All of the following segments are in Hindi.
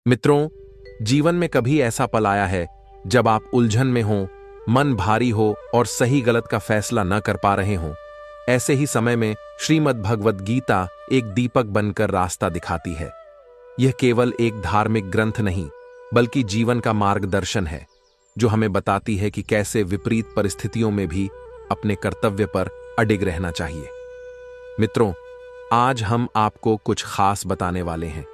मित्रों, जीवन में कभी ऐसा पल आया है जब आप उलझन में हो, मन भारी हो और सही गलत का फैसला न कर पा रहे हो। ऐसे ही समय में श्रीमद् भगवद गीता एक दीपक बनकर रास्ता दिखाती है। यह केवल एक धार्मिक ग्रंथ नहीं, बल्कि जीवन का मार्गदर्शन है, जो हमें बताती है कि कैसे विपरीत परिस्थितियों में भी अपने कर्तव्य पर अडिग रहना चाहिए। मित्रों, आज हम आपको कुछ खास बताने वाले हैं।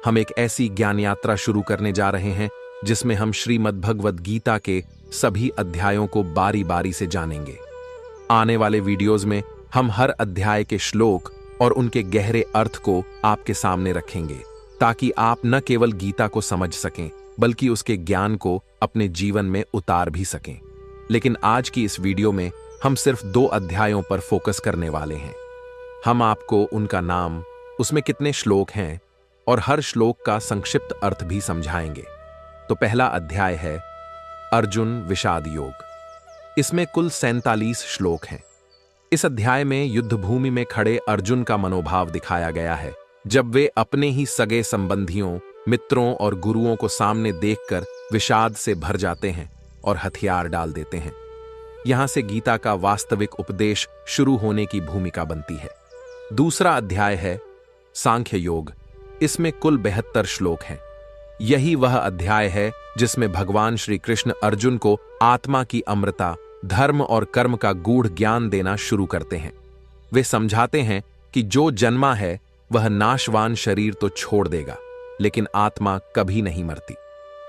हम एक ऐसी ज्ञान यात्रा शुरू करने जा रहे हैं जिसमें हम श्रीमद् भगवद गीता के सभी अध्यायों को बारी बारी से जानेंगे। आने वाले वीडियोज में हम हर अध्याय के श्लोक और उनके गहरे अर्थ को आपके सामने रखेंगे, ताकि आप न केवल गीता को समझ सकें, बल्कि उसके ज्ञान को अपने जीवन में उतार भी सकें। लेकिन आज की इस वीडियो में हम सिर्फ 2 अध्यायों पर फोकस करने वाले हैं। हम आपको उनका नाम, उसमें कितने श्लोक हैं और हर श्लोक का संक्षिप्त अर्थ भी समझाएंगे। तो पहला अध्याय है अर्जुन विषाद योग। इसमें कुल 47 श्लोक हैं। इस अध्याय में युद्ध भूमि में खड़े अर्जुन का मनोभाव दिखाया गया है, जब वे अपने ही सगे संबंधियों, मित्रों और गुरुओं को सामने देखकर विषाद से भर जाते हैं और हथियार डाल देते हैं। यहां से गीता का वास्तविक उपदेश शुरू होने की भूमिका बनती है। दूसरा अध्याय है सांख्य योग। इसमें कुल 72 श्लोक हैं। यही वह अध्याय है जिसमें भगवान श्री कृष्ण अर्जुन को आत्मा की अमरता, धर्म और कर्म का गूढ़ ज्ञान देना शुरू करते हैं। वे समझाते हैं कि जो जन्मा है वह नाशवान शरीर तो छोड़ देगा, लेकिन आत्मा कभी नहीं मरती।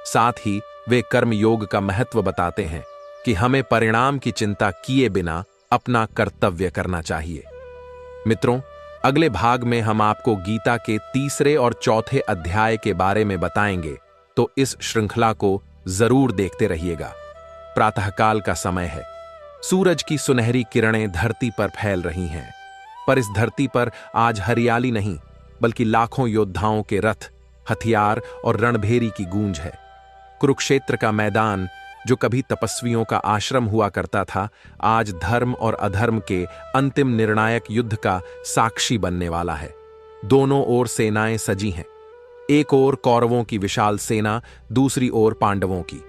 साथ ही वे कर्म योग का महत्व बताते हैं कि हमें परिणाम की चिंता किए बिना अपना कर्तव्य करना चाहिए। मित्रों, अगले भाग में हम आपको गीता के 3 और 4 अध्याय के बारे में बताएंगे, तो इस श्रृंखला को जरूर देखते रहिएगा। प्रातःकाल का समय है। सूरज की सुनहरी किरणें धरती पर फैल रही हैं, पर इस धरती पर आज हरियाली नहीं, बल्कि लाखों योद्धाओं के रथ, हथियार और रणभेरी की गूंज है। कुरुक्षेत्र का मैदान, जो कभी तपस्वियों का आश्रम हुआ करता था, आज धर्म और अधर्म के अंतिम निर्णायक युद्ध का साक्षी बनने वाला है। दोनों ओर सेनाएं सजी हैं। एक ओर कौरवों की विशाल सेना, दूसरी ओर पांडवों की।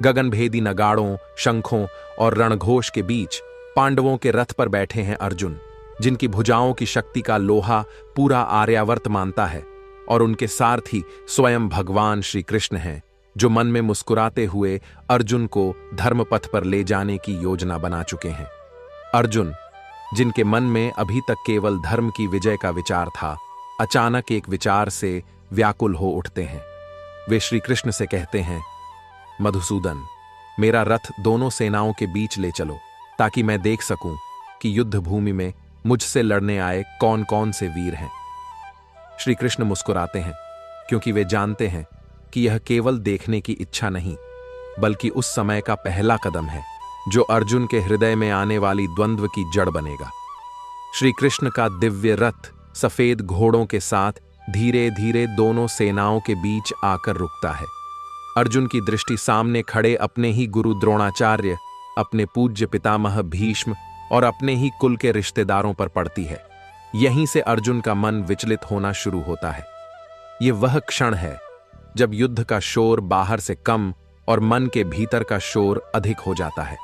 गगनभेदी नगाड़ों, शंखों और रणघोष के बीच पांडवों के रथ पर बैठे हैं अर्जुन, जिनकी भुजाओं की शक्ति का लोहा पूरा आर्यावर्त मानता है, और उनके सारथी स्वयं भगवान श्री कृष्ण हैं, जो मन में मुस्कुराते हुए अर्जुन को धर्मपथ पर ले जाने की योजना बना चुके हैं। अर्जुन, जिनके मन में अभी तक केवल धर्म की विजय का विचार था, अचानक एक विचार से व्याकुल हो उठते हैं। वे श्री कृष्ण से कहते हैं, मधुसूदन, मेरा रथ दोनों सेनाओं के बीच ले चलो, ताकि मैं देख सकूं कि युद्ध भूमि में मुझसे लड़ने आए कौन कौन से वीर हैं। श्री कृष्ण मुस्कुराते हैं, क्योंकि वे जानते हैं कि यह केवल देखने की इच्छा नहीं, बल्कि उस समय का पहला कदम है जो अर्जुन के हृदय में आने वाली द्वंद्व की जड़ बनेगा। श्री कृष्ण का दिव्य रथ सफेद घोड़ों के साथ धीरे धीरे दोनों सेनाओं के बीच आकर रुकता है। अर्जुन की दृष्टि सामने खड़े अपने ही गुरु द्रोणाचार्य, अपने पूज्य पितामह भीष्म और अपने ही कुल के रिश्तेदारों पर पड़ती है। यहीं से अर्जुन का मन विचलित होना शुरू होता है। यह वह क्षण है जब युद्ध का शोर बाहर से कम और मन के भीतर का शोर अधिक हो जाता है।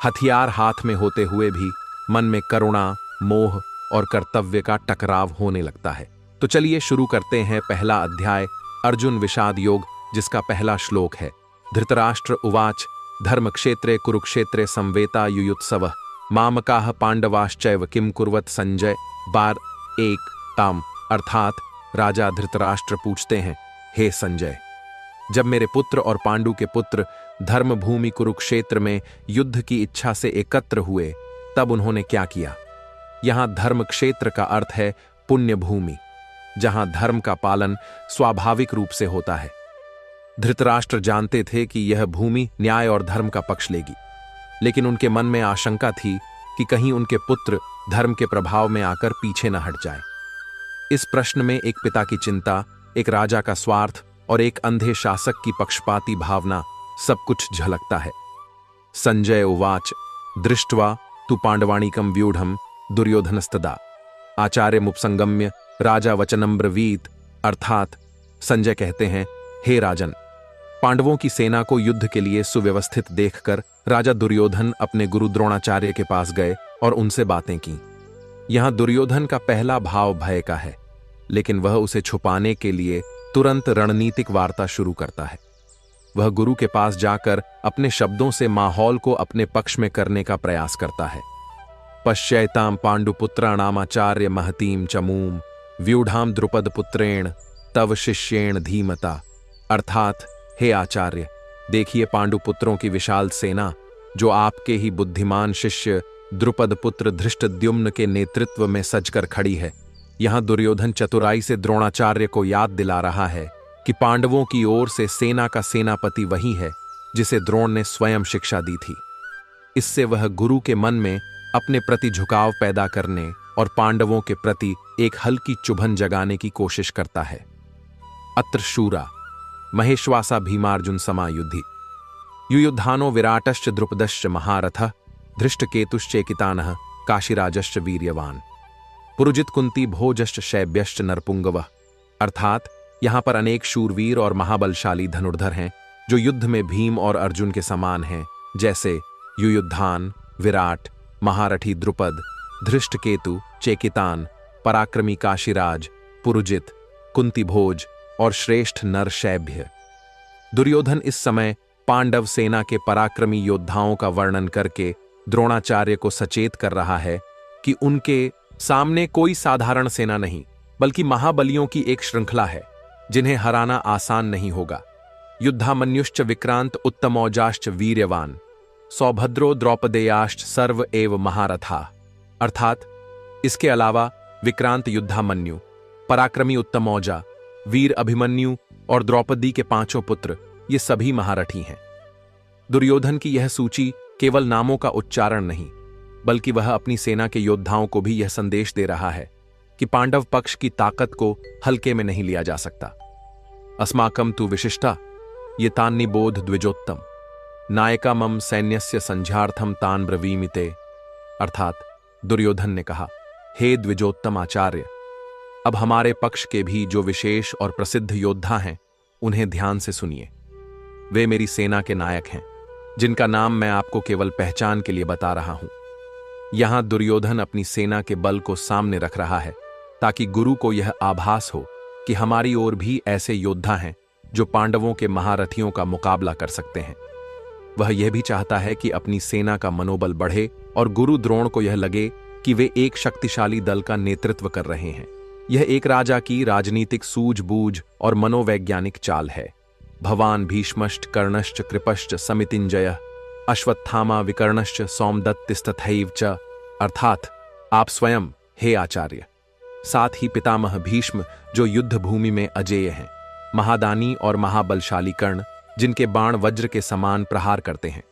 हथियार हाथ में होते हुए भी मन में करुणा, मोह और कर्तव्य का टकराव होने लगता है। तो चलिए शुरू करते हैं पहला अध्याय अर्जुन विषाद योग, जिसका पहला श्लोक है। धृतराष्ट्र उवाच धर्मक्षेत्रे कुरुक्षेत्रे संवेता युयुत्सवः मामकाः पांडवाश्चैव किम कुर्वत संजय। बार 1 ताम, अर्थात राजा धृतराष्ट्र पूछते हैं, हे संजय, जब मेरे पुत्र और पांडु के पुत्र धर्मभूमि कुरुक्षेत्र में युद्ध की इच्छा से एकत्र हुए, तब उन्होंने क्या किया। यहां धर्म क्षेत्र का अर्थ है पुण्य भूमि, जहां धर्म का पालन स्वाभाविक रूप से होता है। धृतराष्ट्र जानते थे कि यह भूमि न्याय और धर्म का पक्ष लेगी, लेकिन उनके मन में आशंका थी कि कहीं उनके पुत्र धर्म के प्रभाव में आकर पीछे न हट जाए। इस प्रश्न में एक पिता की चिंता, एक राजा का स्वार्थ और एक अंधे शासक की पक्षपाती भावना सब कुछ झलकता है। संजय उवाच दृष्ट्वा तु पांडवाणीकं व्यूढ़ं दुर्योधनस्तदा आचार्य मुपसंगम्य राजा वचनं ब्रवीत। अर्थात संजय कहते हैं, हे राजन, पांडवों की सेना को युद्ध के लिए सुव्यवस्थित देखकर राजा दुर्योधन अपने गुरु द्रोणाचार्य के पास गए और उनसे बातें की। यहां दुर्योधन का पहला भाव भय का है, लेकिन वह उसे छुपाने के लिए तुरंत रणनीतिक वार्ता शुरू करता है। वह गुरु के पास जाकर अपने शब्दों से माहौल को अपने पक्ष में करने का प्रयास करता है। पश्यैतां पांडुपुत्राणामाचार्य महतीम चमूम व्यूढ़ाम द्रुपद पुत्रेण तव शिष्येण धीमता। अर्थात, हे आचार्य, देखिए पांडुपुत्रों की विशाल सेना जो आपके ही बुद्धिमान शिष्य द्रुपद पुत्र धृष्टद्युम्न के नेतृत्व में सजकर खड़ी है। यहां दुर्योधन चतुराई से द्रोणाचार्य को याद दिला रहा है कि पांडवों की ओर से सेना का सेनापति वही है जिसे द्रोण ने स्वयं शिक्षा दी थी। इससे वह गुरु के मन में अपने प्रति झुकाव पैदा करने और पांडवों के प्रति एक हल्की चुभन जगाने की कोशिश करता है। अत्र शूरा महेश्वासा भीमार्जुन समायुद्धि युयुद्धानो विराटश्च द्रुपदश्च महारथः धृष्टकेतुश्चेकितानः काशीराजश्च वीर्यवान पुरुजित कुंती भोजश्च शैब्यश्च नरपुंगवः। अर्थात, यहां पर अनेक शूरवीर और महाबलशाली धनुर्धर हैं जो युद्ध में भीम और अर्जुन के समान हैं, जैसे युयुद्धान, विराट, महारथी द्रुपद, धृष्टकेतु, चेकितान, पराक्रमी काशीराज, पुरुजित, कुंतीभोज और श्रेष्ठ नर शैब्य। दुर्योधन इस समय पांडव सेना के पराक्रमी योद्धाओं का वर्णन करके द्रोणाचार्य को सचेत कर रहा है कि उनके सामने कोई साधारण सेना नहीं, बल्कि महाबलियों की एक श्रृंखला है जिन्हें हराना आसान नहीं होगा। युद्धामन्युश्च विक्रांत उत्तमौजाश्च वीर्यवान सौभद्रो द्रौपदेयाश्च सर्व एव महारथा। अर्थात, इसके अलावा विक्रांत युद्धामन्यु, पराक्रमी उत्तमौजा, वीर अभिमन्यु और द्रौपदी के पांचों पुत्र ये सभी महारथी हैं। दुर्योधन की यह सूची केवल नामों का उच्चारण नहीं, बल्कि वह अपनी सेना के योद्धाओं को भी यह संदेश दे रहा है कि पांडव पक्ष की ताकत को हल्के में नहीं लिया जा सकता। अस्माकं तु विशिष्टा ये तान निबोध द्विजोत्तम नायका मम सैन्यस्य संझार्थम तान ब्रवीमिते। अर्थात, दुर्योधन ने कहा, हे द्विजोत्तम आचार्य, अब हमारे पक्ष के भी जो विशेष और प्रसिद्ध योद्धा हैं उन्हें ध्यान से सुनिए। वे मेरी सेना के नायक हैं, जिनका नाम मैं आपको केवल पहचान के लिए बता रहा हूं। यहां दुर्योधन अपनी सेना के बल को सामने रख रहा है ताकि गुरु को यह आभास हो कि हमारी ओर भी ऐसे योद्धा हैं जो पांडवों के महारथियों का मुकाबला कर सकते हैं। वह यह भी चाहता है कि अपनी सेना का मनोबल बढ़े और गुरु द्रोण को यह लगे कि वे एक शक्तिशाली दल का नेतृत्व कर रहे हैं। यह एक राजा की राजनीतिक सूझबूझ और मनोवैज्ञानिक चाल है। भवान भीष्मश्च कर्णश्च कृपश्च समितिंजयः अश्वत्थामा विकर्णश्च सौमदत्तिस्तथैव च। अर्थात, आप स्वयं, हे आचार्य, साथ ही पितामह भीष्म जो युद्ध भूमि में अजेय हैं, महादानी और महाबलशाली कर्ण जिनके बाण वज्र के समान प्रहार करते हैं,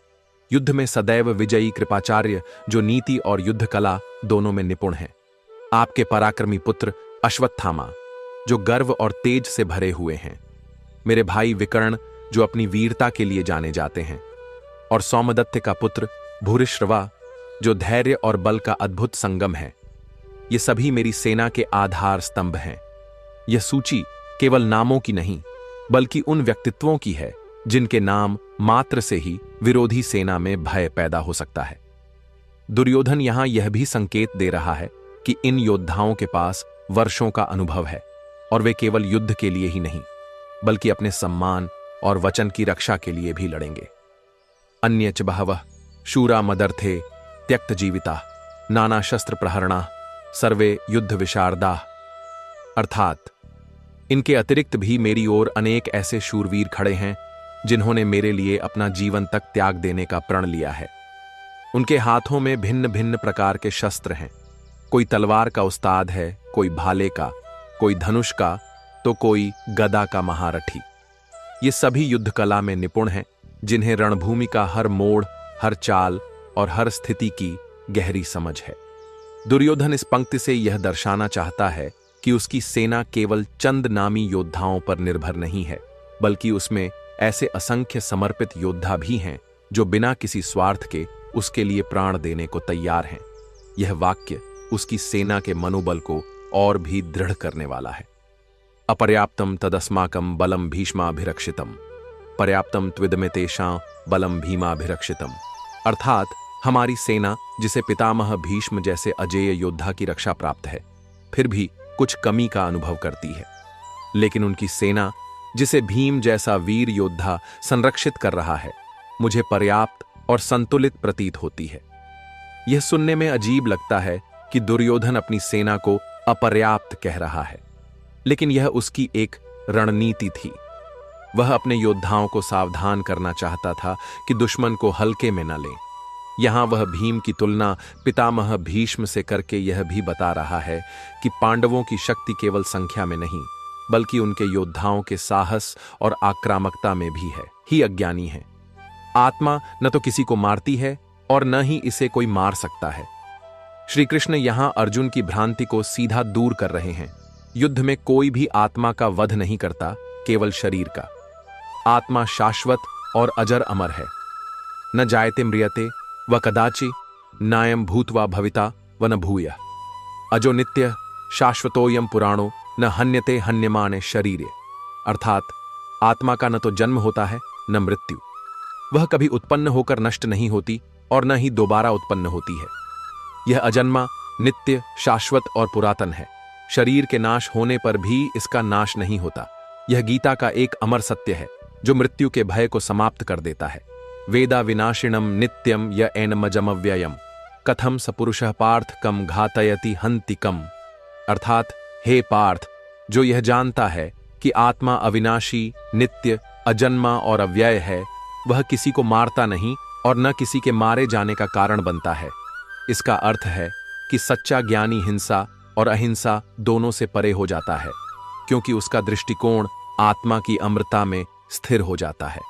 युद्ध में सदैव विजयी कृपाचार्य जो नीति और युद्ध कला दोनों में निपुण हैं, आपके पराक्रमी पुत्र अश्वत्थामा जो गर्व और तेज से भरे हुए हैं, मेरे भाई विकर्ण जो अपनी वीरता के लिए जाने जाते हैं, और सौमदत्त का पुत्र भूरिश्रवा जो धैर्य और बल का अद्भुत संगम है। ये सभी मेरी सेना के आधार स्तंभ हैं। यह सूची केवल नामों की नहीं, बल्कि उन व्यक्तित्वों की है जिनके नाम मात्र से ही विरोधी सेना में भय पैदा हो सकता है। दुर्योधन यहां यह भी संकेत दे रहा है कि इन योद्धाओं के पास वर्षों का अनुभव है और वे केवल युद्ध के लिए ही नहीं, बल्कि अपने सम्मान और वचन की रक्षा के लिए भी लड़ेंगे। अन्य च बहवः शूरा मदर्थे त्यक्त जीविता नाना शस्त्र प्रहरणा सर्वे युद्ध विशारदा। अर्थात, इनके अतिरिक्त भी मेरी ओर अनेक ऐसे शूरवीर खड़े हैं जिन्होंने मेरे लिए अपना जीवन तक त्याग देने का प्रण लिया है। उनके हाथों में भिन्न भिन्न प्रकार के शस्त्र हैं। कोई तलवार का उस्ताद है, कोई भाले का, कोई धनुष का, तो कोई गदा का महारथी। ये सभी युद्ध कला में निपुण हैं, जिन्हें रणभूमि का हर मोड़, हर चाल और हर स्थिति की गहरी समझ है। दुर्योधन इस पंक्ति से यह दर्शाना चाहता है कि उसकी सेना केवल चंद नामी योद्धाओं पर निर्भर नहीं है, बल्कि उसमें ऐसे असंख्य समर्पित योद्धा भी हैं जो बिना किसी स्वार्थ के उसके लिए प्राण देने को तैयार हैं। यह वाक्य उसकी सेना के मनोबल को और भी दृढ़ करने वाला है। अपर्याप्तम तदस्माकं बलम भीष्माभिरक्षितम, पर्याप्तम त्विदमे तेषां बलम भीमाभिरक्षितम। अर्थात हमारी सेना, जिसे पितामह भीष्म जैसे अजेय योद्धा की रक्षा प्राप्त है, फिर भी कुछ कमी का अनुभव करती है। लेकिन उनकी सेना, जिसे भीम जैसा वीर योद्धा संरक्षित कर रहा है, मुझे पर्याप्त और संतुलित प्रतीत होती है। यह सुनने में अजीब लगता है कि दुर्योधन अपनी सेना को अपर्याप्त कह रहा है, लेकिन यह उसकी एक रणनीति थी। वह अपने योद्धाओं को सावधान करना चाहता था कि दुश्मन को हल्के में न लें। यहां वह भीम की तुलना पितामह भीष्म से करके यह भी बता रहा है कि पांडवों की शक्ति केवल संख्या में नहीं, बल्कि उनके योद्धाओं के साहस और आक्रामकता में भी है। ही अज्ञानी है। आत्मा न तो किसी को मारती है और न ही इसे कोई मार सकता है। श्री कृष्ण यहां अर्जुन की भ्रांति को सीधा दूर कर रहे हैं। युद्ध में कोई भी आत्मा का वध नहीं करता, केवल शरीर का। आत्मा शाश्वत और अजर अमर है। न जायते म्रियते व कदाचि नायम भूत्वा भविता व न भूयः। अजो नित्य शाश्वतोयम पुराणो न हन्यते हन्यमाने शरीरे। अर्थात आत्मा का न तो जन्म होता है न मृत्यु। वह कभी उत्पन्न होकर नष्ट नहीं होती और न ही दोबारा उत्पन्न होती है। यह अजन्मा, नित्य, शाश्वत और पुरातन है। शरीर के नाश होने पर भी इसका नाश नहीं होता। यह गीता का एक अमर सत्य है जो मृत्यु के भय को समाप्त कर देता है। वेदा विनाशिणम नित्यम य एनमजमव्ययम कथम स पुरुषः पार्थ कम घातयति हन्ति कम। अर्थात हे पार्थ, जो यह जानता है कि आत्मा अविनाशी, नित्य, अजन्मा और अव्यय है, वह किसी को मारता नहीं और न किसी के मारे जाने का कारण बनता है। इसका अर्थ है कि सच्चा ज्ञानी हिंसा और अहिंसा दोनों से परे हो जाता है, क्योंकि उसका दृष्टिकोण आत्मा की अमृता में स्थिर हो जाता है।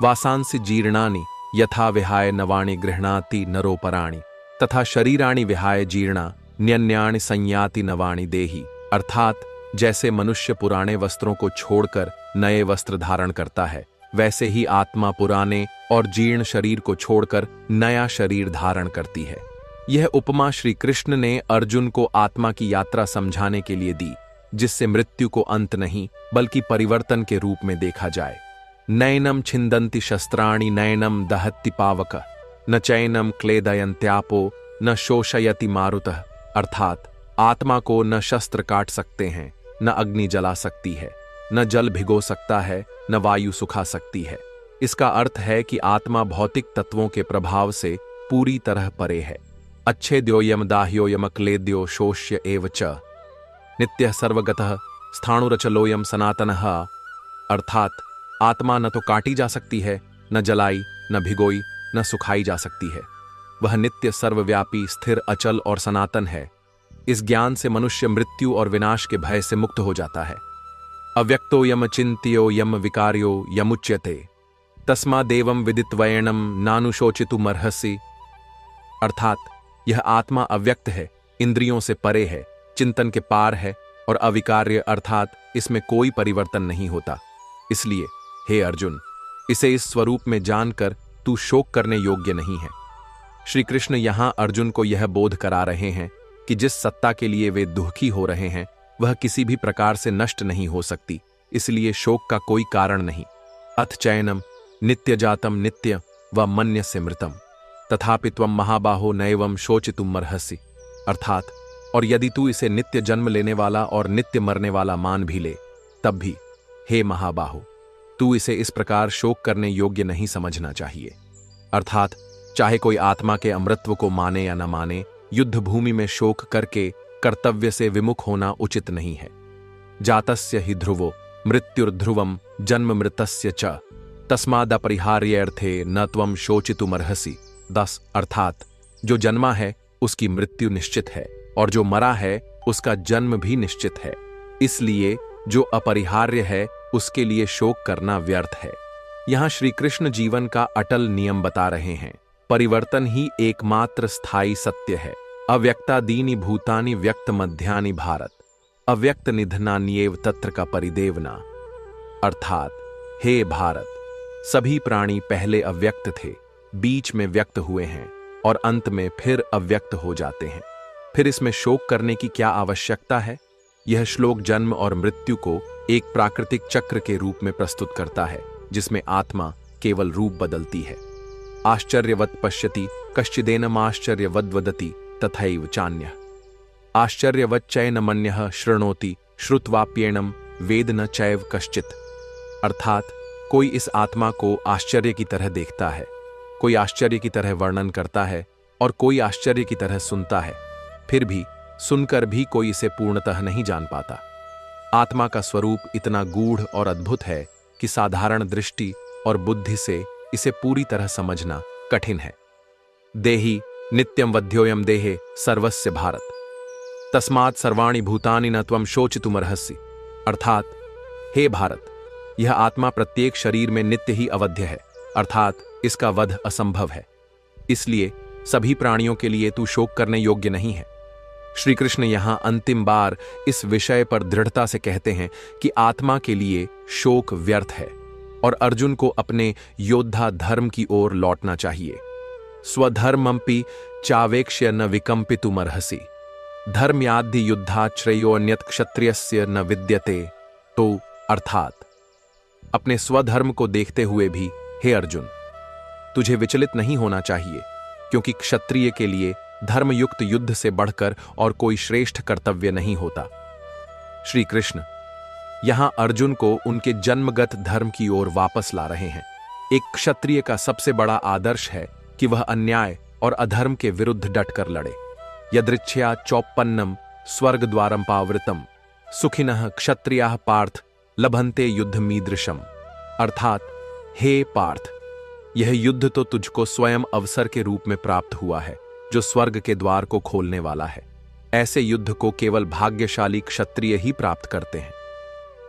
वासांसि जीर्णानि यथा विहाय नवाणि गृह्णाति नरोपराणि तथा शरीराणि विहाय जीर्णा न्यन्याणि संयाति नवाणि देहि। अर्थात जैसे मनुष्य पुराने वस्त्रों को छोड़कर नए वस्त्र धारण करता है, वैसे ही आत्मा पुराने और जीर्ण शरीर को छोड़कर नया शरीर धारण करती है। यह उपमा श्री कृष्ण ने अर्जुन को आत्मा की यात्रा समझाने के लिए दी, जिससे मृत्यु को अंत नहीं बल्कि परिवर्तन के रूप में देखा जाए। नैनम छिंदन्ति शस्त्राणि नैनम दहत्ति पावक न चैनम क्लेदयन्त्यापो न शोषयति मारुतः। अर्थात आत्मा को न शस्त्र काट सकते हैं, न अग्नि जला सकती है, न जल भिगो सकता है, न वायु सुखा सकती है। इसका अर्थ है कि आत्मा भौतिक तत्वों के प्रभाव से पूरी तरह परे है। अच्छेद्योयम दाह्योयम क्लेद्यो शोष्य एव च नित्यः सर्वगतः स्थाणुरचलोयम सनातनः। अर्थात आत्मा न तो काटी जा सकती है, न जलाई, न भिगोई, न सुखाई जा सकती है। वह नित्य, सर्वव्यापी, स्थिर, अचल और सनातन है। इस ज्ञान से मनुष्य मृत्यु और विनाश के भय से मुक्त हो जाता है। अव्यक्तो यम चिंत्यो यम विकार्यो यमुच्यते तस्मादेवं विदित्वैणम नानुशोचितुमर्हसि। अर्थात यह आत्मा अव्यक्त है, इंद्रियों से परे है, चिंतन के पार है और अविकार्य, अर्थात इसमें कोई परिवर्तन नहीं होता। इसलिए हे अर्जुन, इसे इस स्वरूप में जानकर तू शोक करने योग्य नहीं है। श्री कृष्ण यहां अर्जुन को यह बोध करा रहे हैं कि जिस सत्ता के लिए वे दुखी हो रहे हैं, वह किसी भी प्रकार से नष्ट नहीं हो सकती, इसलिए शोक का कोई कारण नहीं। अथ चैनम नित्य जातम नित्य व मन्य से मृतम तथापि त्वं महाबाहो नैवं शोचितुमर्हसि। अर्थात और यदि तू इसे नित्य जन्म लेने वाला और नित्य मरने वाला मान भी ले, तब भी हे महाबाहो, तू इसे इस प्रकार शोक करने योग्य नहीं समझना चाहिए। अर्थात चाहे कोई आत्मा के अमृतत्व को माने या न माने, युद्ध भूमि में शोक करके कर्तव्य से विमुख होना उचित नहीं है। जातस्य हि ध्रुवो मृत्युर्ध्रुवम जन्म मृतस्य च तस्मादपरिहार्यर्थे न त्वं शोचितुमर्हसि। 10 अर्थात जो जन्मा है उसकी मृत्यु निश्चित है और जो मरा है उसका जन्म भी निश्चित है, इसलिए जो अपरिहार्य है उसके लिए शोक करना व्यर्थ है। यहां श्री कृष्ण जीवन का अटल नियम बता रहे हैं। परिवर्तन ही एकमात्र स्थायी सत्य है। अव्यक्तादीनि भूतानि व्यक्त मध्यानि भारत अव्यक्त निधनान्येव तत्र का परिदेवना। अर्थात हे भारत, सभी प्राणी पहले अव्यक्त थे, बीच में व्यक्त हुए हैं और अंत में फिर अव्यक्त हो जाते हैं। फिर इसमें शोक करने की क्या आवश्यकता है? यह श्लोक जन्म और मृत्यु को एक प्राकृतिक चक्र के रूप में प्रस्तुत करता है, जिसमें आत्मा केवल रूप बदलती है। आश्चर्यवत् पश्यति कश्चिदेनमाश्चर्यवद् वदति तथैव चान्यः। आश्चर्यवच्चैनमन्यः शृणोति श्रुत्वाप्येनम वेद न चैव कश्चित्। अर्थात कोई इस आत्मा को आश्चर्य की तरह देखता है, कोई आश्चर्य की तरह वर्णन करता है और कोई आश्चर्य की तरह सुनता है, फिर भी सुनकर भी कोई इसे पूर्णतः नहीं जान पाता। आत्मा का स्वरूप इतना गूढ़ और अद्भुत है कि साधारण दृष्टि और बुद्धि से इसे पूरी तरह समझना कठिन है। देहि नित्यं वध्योयम देहे सर्वस्य भारत, तस्मात् सर्वाणि भूतानि न त्वं शोचितुमर्हसि। अर्थात हे भारत, यह आत्मा प्रत्येक शरीर में नित्य ही अवध्य है, अर्थात इसका वध असंभव है, इसलिए सभी प्राणियों के लिए तू शोक करने योग्य नहीं है। श्री कृष्ण यहां अंतिम बार इस विषय पर दृढ़ता से कहते हैं कि आत्मा के लिए शोक व्यर्थ है और अर्जुन को अपने योद्धा धर्म की ओर लौटना चाहिए। स्वधर्मंपि चावेक्ष्य न विकंपितुमर्हसि, धर्म्याद्धि युद्धात् श्रेयो अन्यत् क्षत्रियस्य न विद्यते। तो अर्थात अपने स्वधर्म को देखते हुए भी हे अर्जुन, तुझे विचलित नहीं होना चाहिए, क्योंकि क्षत्रिय के लिए धर्मयुक्त युद्ध से बढ़कर और कोई श्रेष्ठ कर्तव्य नहीं होता। श्री कृष्ण यहां अर्जुन को उनके जन्मगत धर्म की ओर वापस ला रहे हैं। एक क्षत्रिय का सबसे बड़ा आदर्श है कि वह अन्याय और अधर्म के विरुद्ध डटकर लड़े। यदृच्छया चौपन्नम स्वर्ग द्वारम पावृतम सुखिनः क्षत्रियाः पार्थ लभन्ते युद्धमीदृशम। अर्थात हे पार्थ, यह युद्ध तो तुझको स्वयं अवसर के रूप में प्राप्त हुआ है, जो स्वर्ग के द्वार को खोलने वाला है। ऐसे युद्ध को केवल भाग्यशाली क्षत्रिय ही प्राप्त करते हैं।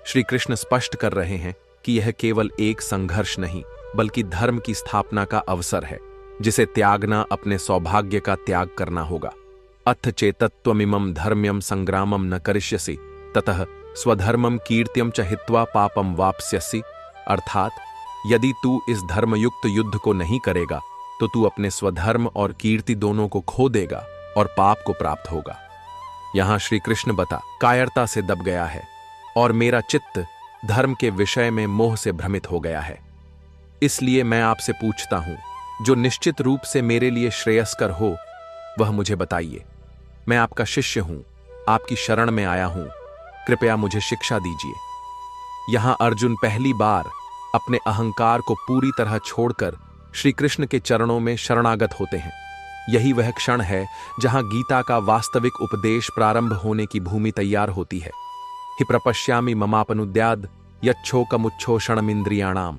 श्री कृष्ण स्पष्ट कर रहे हैं कि यह केवल एक संघर्ष नहीं, बल्कि धर्म की स्थापना का अवसर है, जिसे त्यागना अपने सौभाग्य का त्याग करना होगा। अथ चेतत्वमिमं धर्म्यम संग्रामम न करिष्यसि ततः स्वधर्मम कीर्त्यम च हित्वा पापम वाप्स्यसि। अर्थात यदि तू इस धर्मयुक्त युद्ध को नहीं करेगा तो तू अपने स्वधर्म और कीर्ति दोनों को खो देगा और पाप को प्राप्त होगा। यहां श्री कृष्ण बता कायरता से दब गया है और मेरा चित्त धर्म के विषय में मोह से भ्रमित हो गया है। इसलिए मैं आपसे पूछता हूं, जो निश्चित रूप से मेरे लिए श्रेयस्कर हो वह मुझे बताइए। मैं आपका शिष्य हूं, आपकी शरण में आया हूं, कृपया मुझे शिक्षा दीजिए। यहां अर्जुन पहली बार अपने अहंकार को पूरी तरह छोड़कर श्री कृष्ण के चरणों में शरणागत होते हैं। यही वह क्षण है जहां गीता का वास्तविक उपदेश प्रारंभ होने की भूमि तैयार होती है। हि प्रपश्यामि ममापनुद्याद यच्छोकमुच्छोषणमिन्द्रियाणाम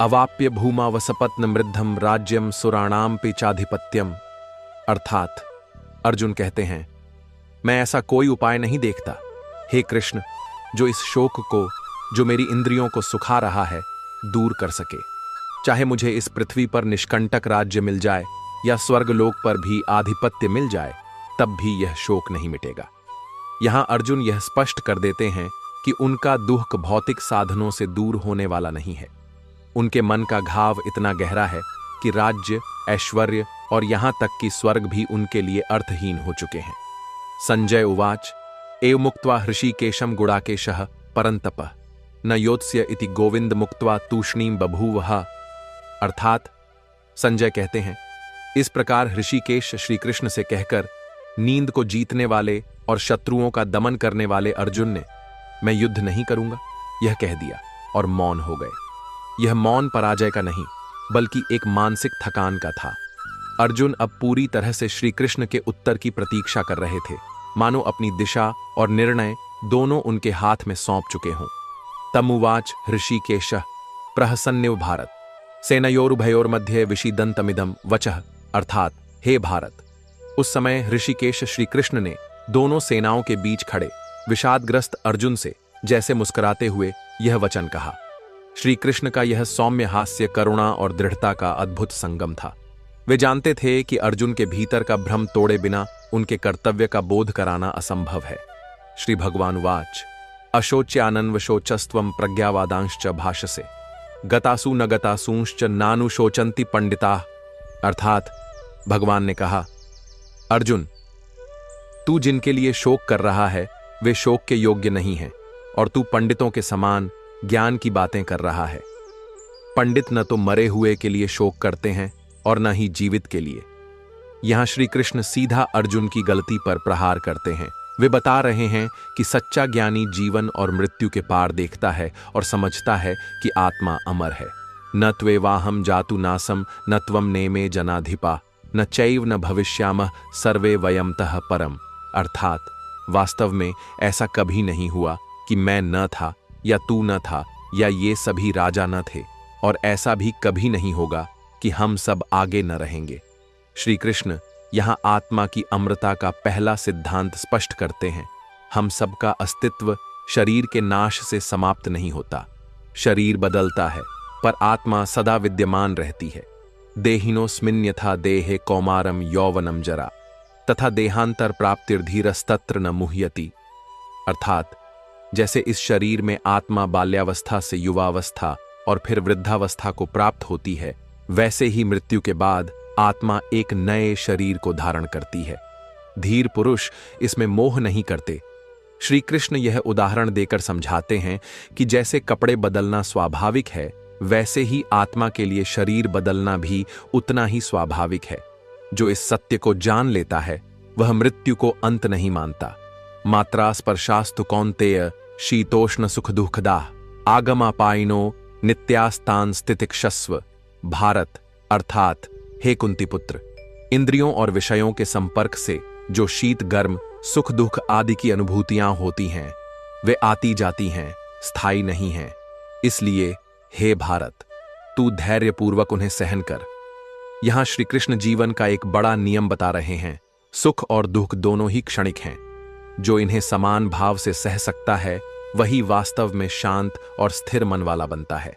अवाप्य भूमा वसपत्न मृद्धम राज्यम सुराणाम पे चाधिपत्यम। अर्थात अर्जुन कहते हैं, मैं ऐसा कोई उपाय नहीं देखता हे कृष्ण जो इस शोक को, जो मेरी इंद्रियों को सुखा रहा है, दूर कर सके। चाहे मुझे इस पृथ्वी पर निष्कंटक राज्य मिल जाए या स्वर्गलोक पर भी आधिपत्य मिल जाए, तब भी यह शोक नहीं मिटेगा। यहां अर्जुन यह स्पष्ट कर देते हैं कि उनका दुख भौतिक साधनों से दूर होने वाला नहीं है। उनके मन का घाव इतना गहरा है कि राज्य, ऐश्वर्य और यहां तक कि स्वर्ग भी उनके लिए अर्थहीन हो चुके हैं। संजय उवाच एव मुक्त्वा हृषीकेशम गुडाकेशः परंतपः न योत्स्य इति गोविंद मुक्त्वा तूष्णीम बभूवः। अर्थात संजय कहते हैं, इस प्रकार ऋषिकेश श्री कृष्ण से कहकर नींद को जीतने वाले और शत्रुओं का दमन करने वाले अर्जुन ने मैं युद्ध नहीं करूंगा यह कह दिया और मौन हो गए। यह मौन पराजय का नहीं बल्कि एक मानसिक थकान का था। अर्जुन अब पूरी तरह से श्री कृष्ण के उत्तर की प्रतीक्षा कर रहे थे, मानो अपनी दिशा और निर्णय दोनों उनके हाथ में सौंप चुके हों। तमुवाच ऋषिकेशः प्रहसन्निव भारत सेनयोरुभयोर्मध्ये विषीदन्तमिदं वचः। अर्थात हे भारत, उस समय ऋषिकेश श्री कृष्ण ने दोनों सेनाओं के बीच खड़े विषादग्रस्त अर्जुन से जैसे मुस्कुराते हुए यह वचन कहा। श्री कृष्ण का यह सौम्य हास्य करुणा और दृढ़ता का अद्भुत संगम था। वे जानते थे कि अर्जुन के भीतर का भ्रम तोड़े बिना उनके कर्तव्य का बोध कराना असंभव है। श्री भगवान वाच अशोच्यानन्वशोचस्त्वं प्रज्ञावादांश्च भाषसे गतासु न गतासूंश्च नानुशोचन्ति पंडिताः। अर्थात भगवान ने कहा, अर्जुन, तू जिनके लिए शोक कर रहा है वे शोक के योग्य नहीं हैं, और तू पंडितों के समान ज्ञान की बातें कर रहा है। पंडित न तो मरे हुए के लिए शोक करते हैं और न ही जीवित के लिए। यहां श्री कृष्ण सीधा अर्जुन की गलती पर प्रहार करते हैं। वे बता रहे हैं कि सच्चा ज्ञानी जीवन और मृत्यु के पार देखता है और समझता है कि आत्मा अमर है। न त्वेवाहम जातु नासम न त्वम नेमे जनाधिपा न चैव न भविष्यामः सर्वे वयमतः परम। अर्थात वास्तव में ऐसा कभी नहीं हुआ कि मैं न था या तू न था या ये सभी राजा न थे, और ऐसा भी कभी नहीं होगा कि हम सब आगे न रहेंगे। श्री कृष्ण यहां आत्मा की अमरता का पहला सिद्धांत स्पष्ट करते हैं। हम सबका अस्तित्व शरीर के नाश से समाप्त नहीं होता। शरीर बदलता है पर आत्मा सदा विद्यमान रहती है। देहिनोस्मिन् यथा देहे कौमारम यौवनम जरा तथा देहांतर प्राप्तिर्धीरस्तत्र न मुह्यति। अर्थात जैसे इस शरीर में आत्मा बाल्यावस्था से युवावस्था और फिर वृद्धावस्था को प्राप्त होती है, वैसे ही मृत्यु के बाद आत्मा एक नए शरीर को धारण करती है। धीर पुरुष इसमें मोह नहीं करते। श्री कृष्ण यह उदाहरण देकर समझाते हैं कि जैसे कपड़े बदलना स्वाभाविक है, वैसे ही आत्मा के लिए शरीर बदलना भी उतना ही स्वाभाविक है। जो इस सत्य को जान लेता है वह मृत्यु को अंत नहीं मानता। मात्रा स्पर्शास्तु कौन्तेय शीतोष्ण सुख दुखदाह आगमापायिनो नित्यास्तान स्थितिक्षस्व। भारत अर्थात हे कुंती पुत्र, इंद्रियों और विषयों के संपर्क से जो शीत गर्म सुख दुख आदि की अनुभूतियां होती हैं, वे आती जाती हैं, स्थायी नहीं हैं। इसलिए हे भारत, तू धैर्यपूर्वक उन्हें सहन कर। यहां श्री कृष्ण जीवन का एक बड़ा नियम बता रहे हैं। सुख और दुख दोनों ही क्षणिक हैं। जो इन्हें समान भाव से सह सकता है वही वास्तव में शांत और स्थिर मन वाला बनता है।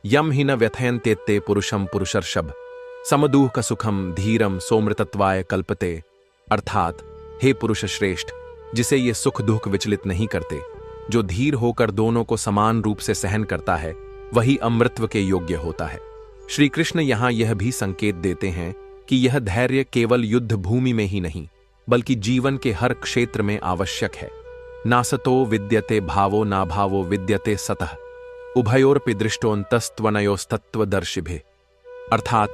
यम ही न व्यथयन्ते पुरुषम पुरुषर्षभ समदुः का सुखम धीरम सोमृतत्वाय कल्पते। अर्थात हे पुरुष श्रेष्ठ, जिसे ये सुख दुख विचलित नहीं करते, जो धीर होकर दोनों को समान रूप से सहन करता है, वही अमृतत्व के योग्य होता है। श्री कृष्ण यहां यह भी संकेत देते हैं कि यह धैर्य केवल युद्ध भूमि में ही नहीं बल्कि जीवन के हर क्षेत्र में आवश्यक है। नासतो विद्यते भावो ना भावो विद्यते सतः उभयोरपि दृष्टोऽन्तस्त्वनयोस्तत्वदर्शिभिः। अर्थात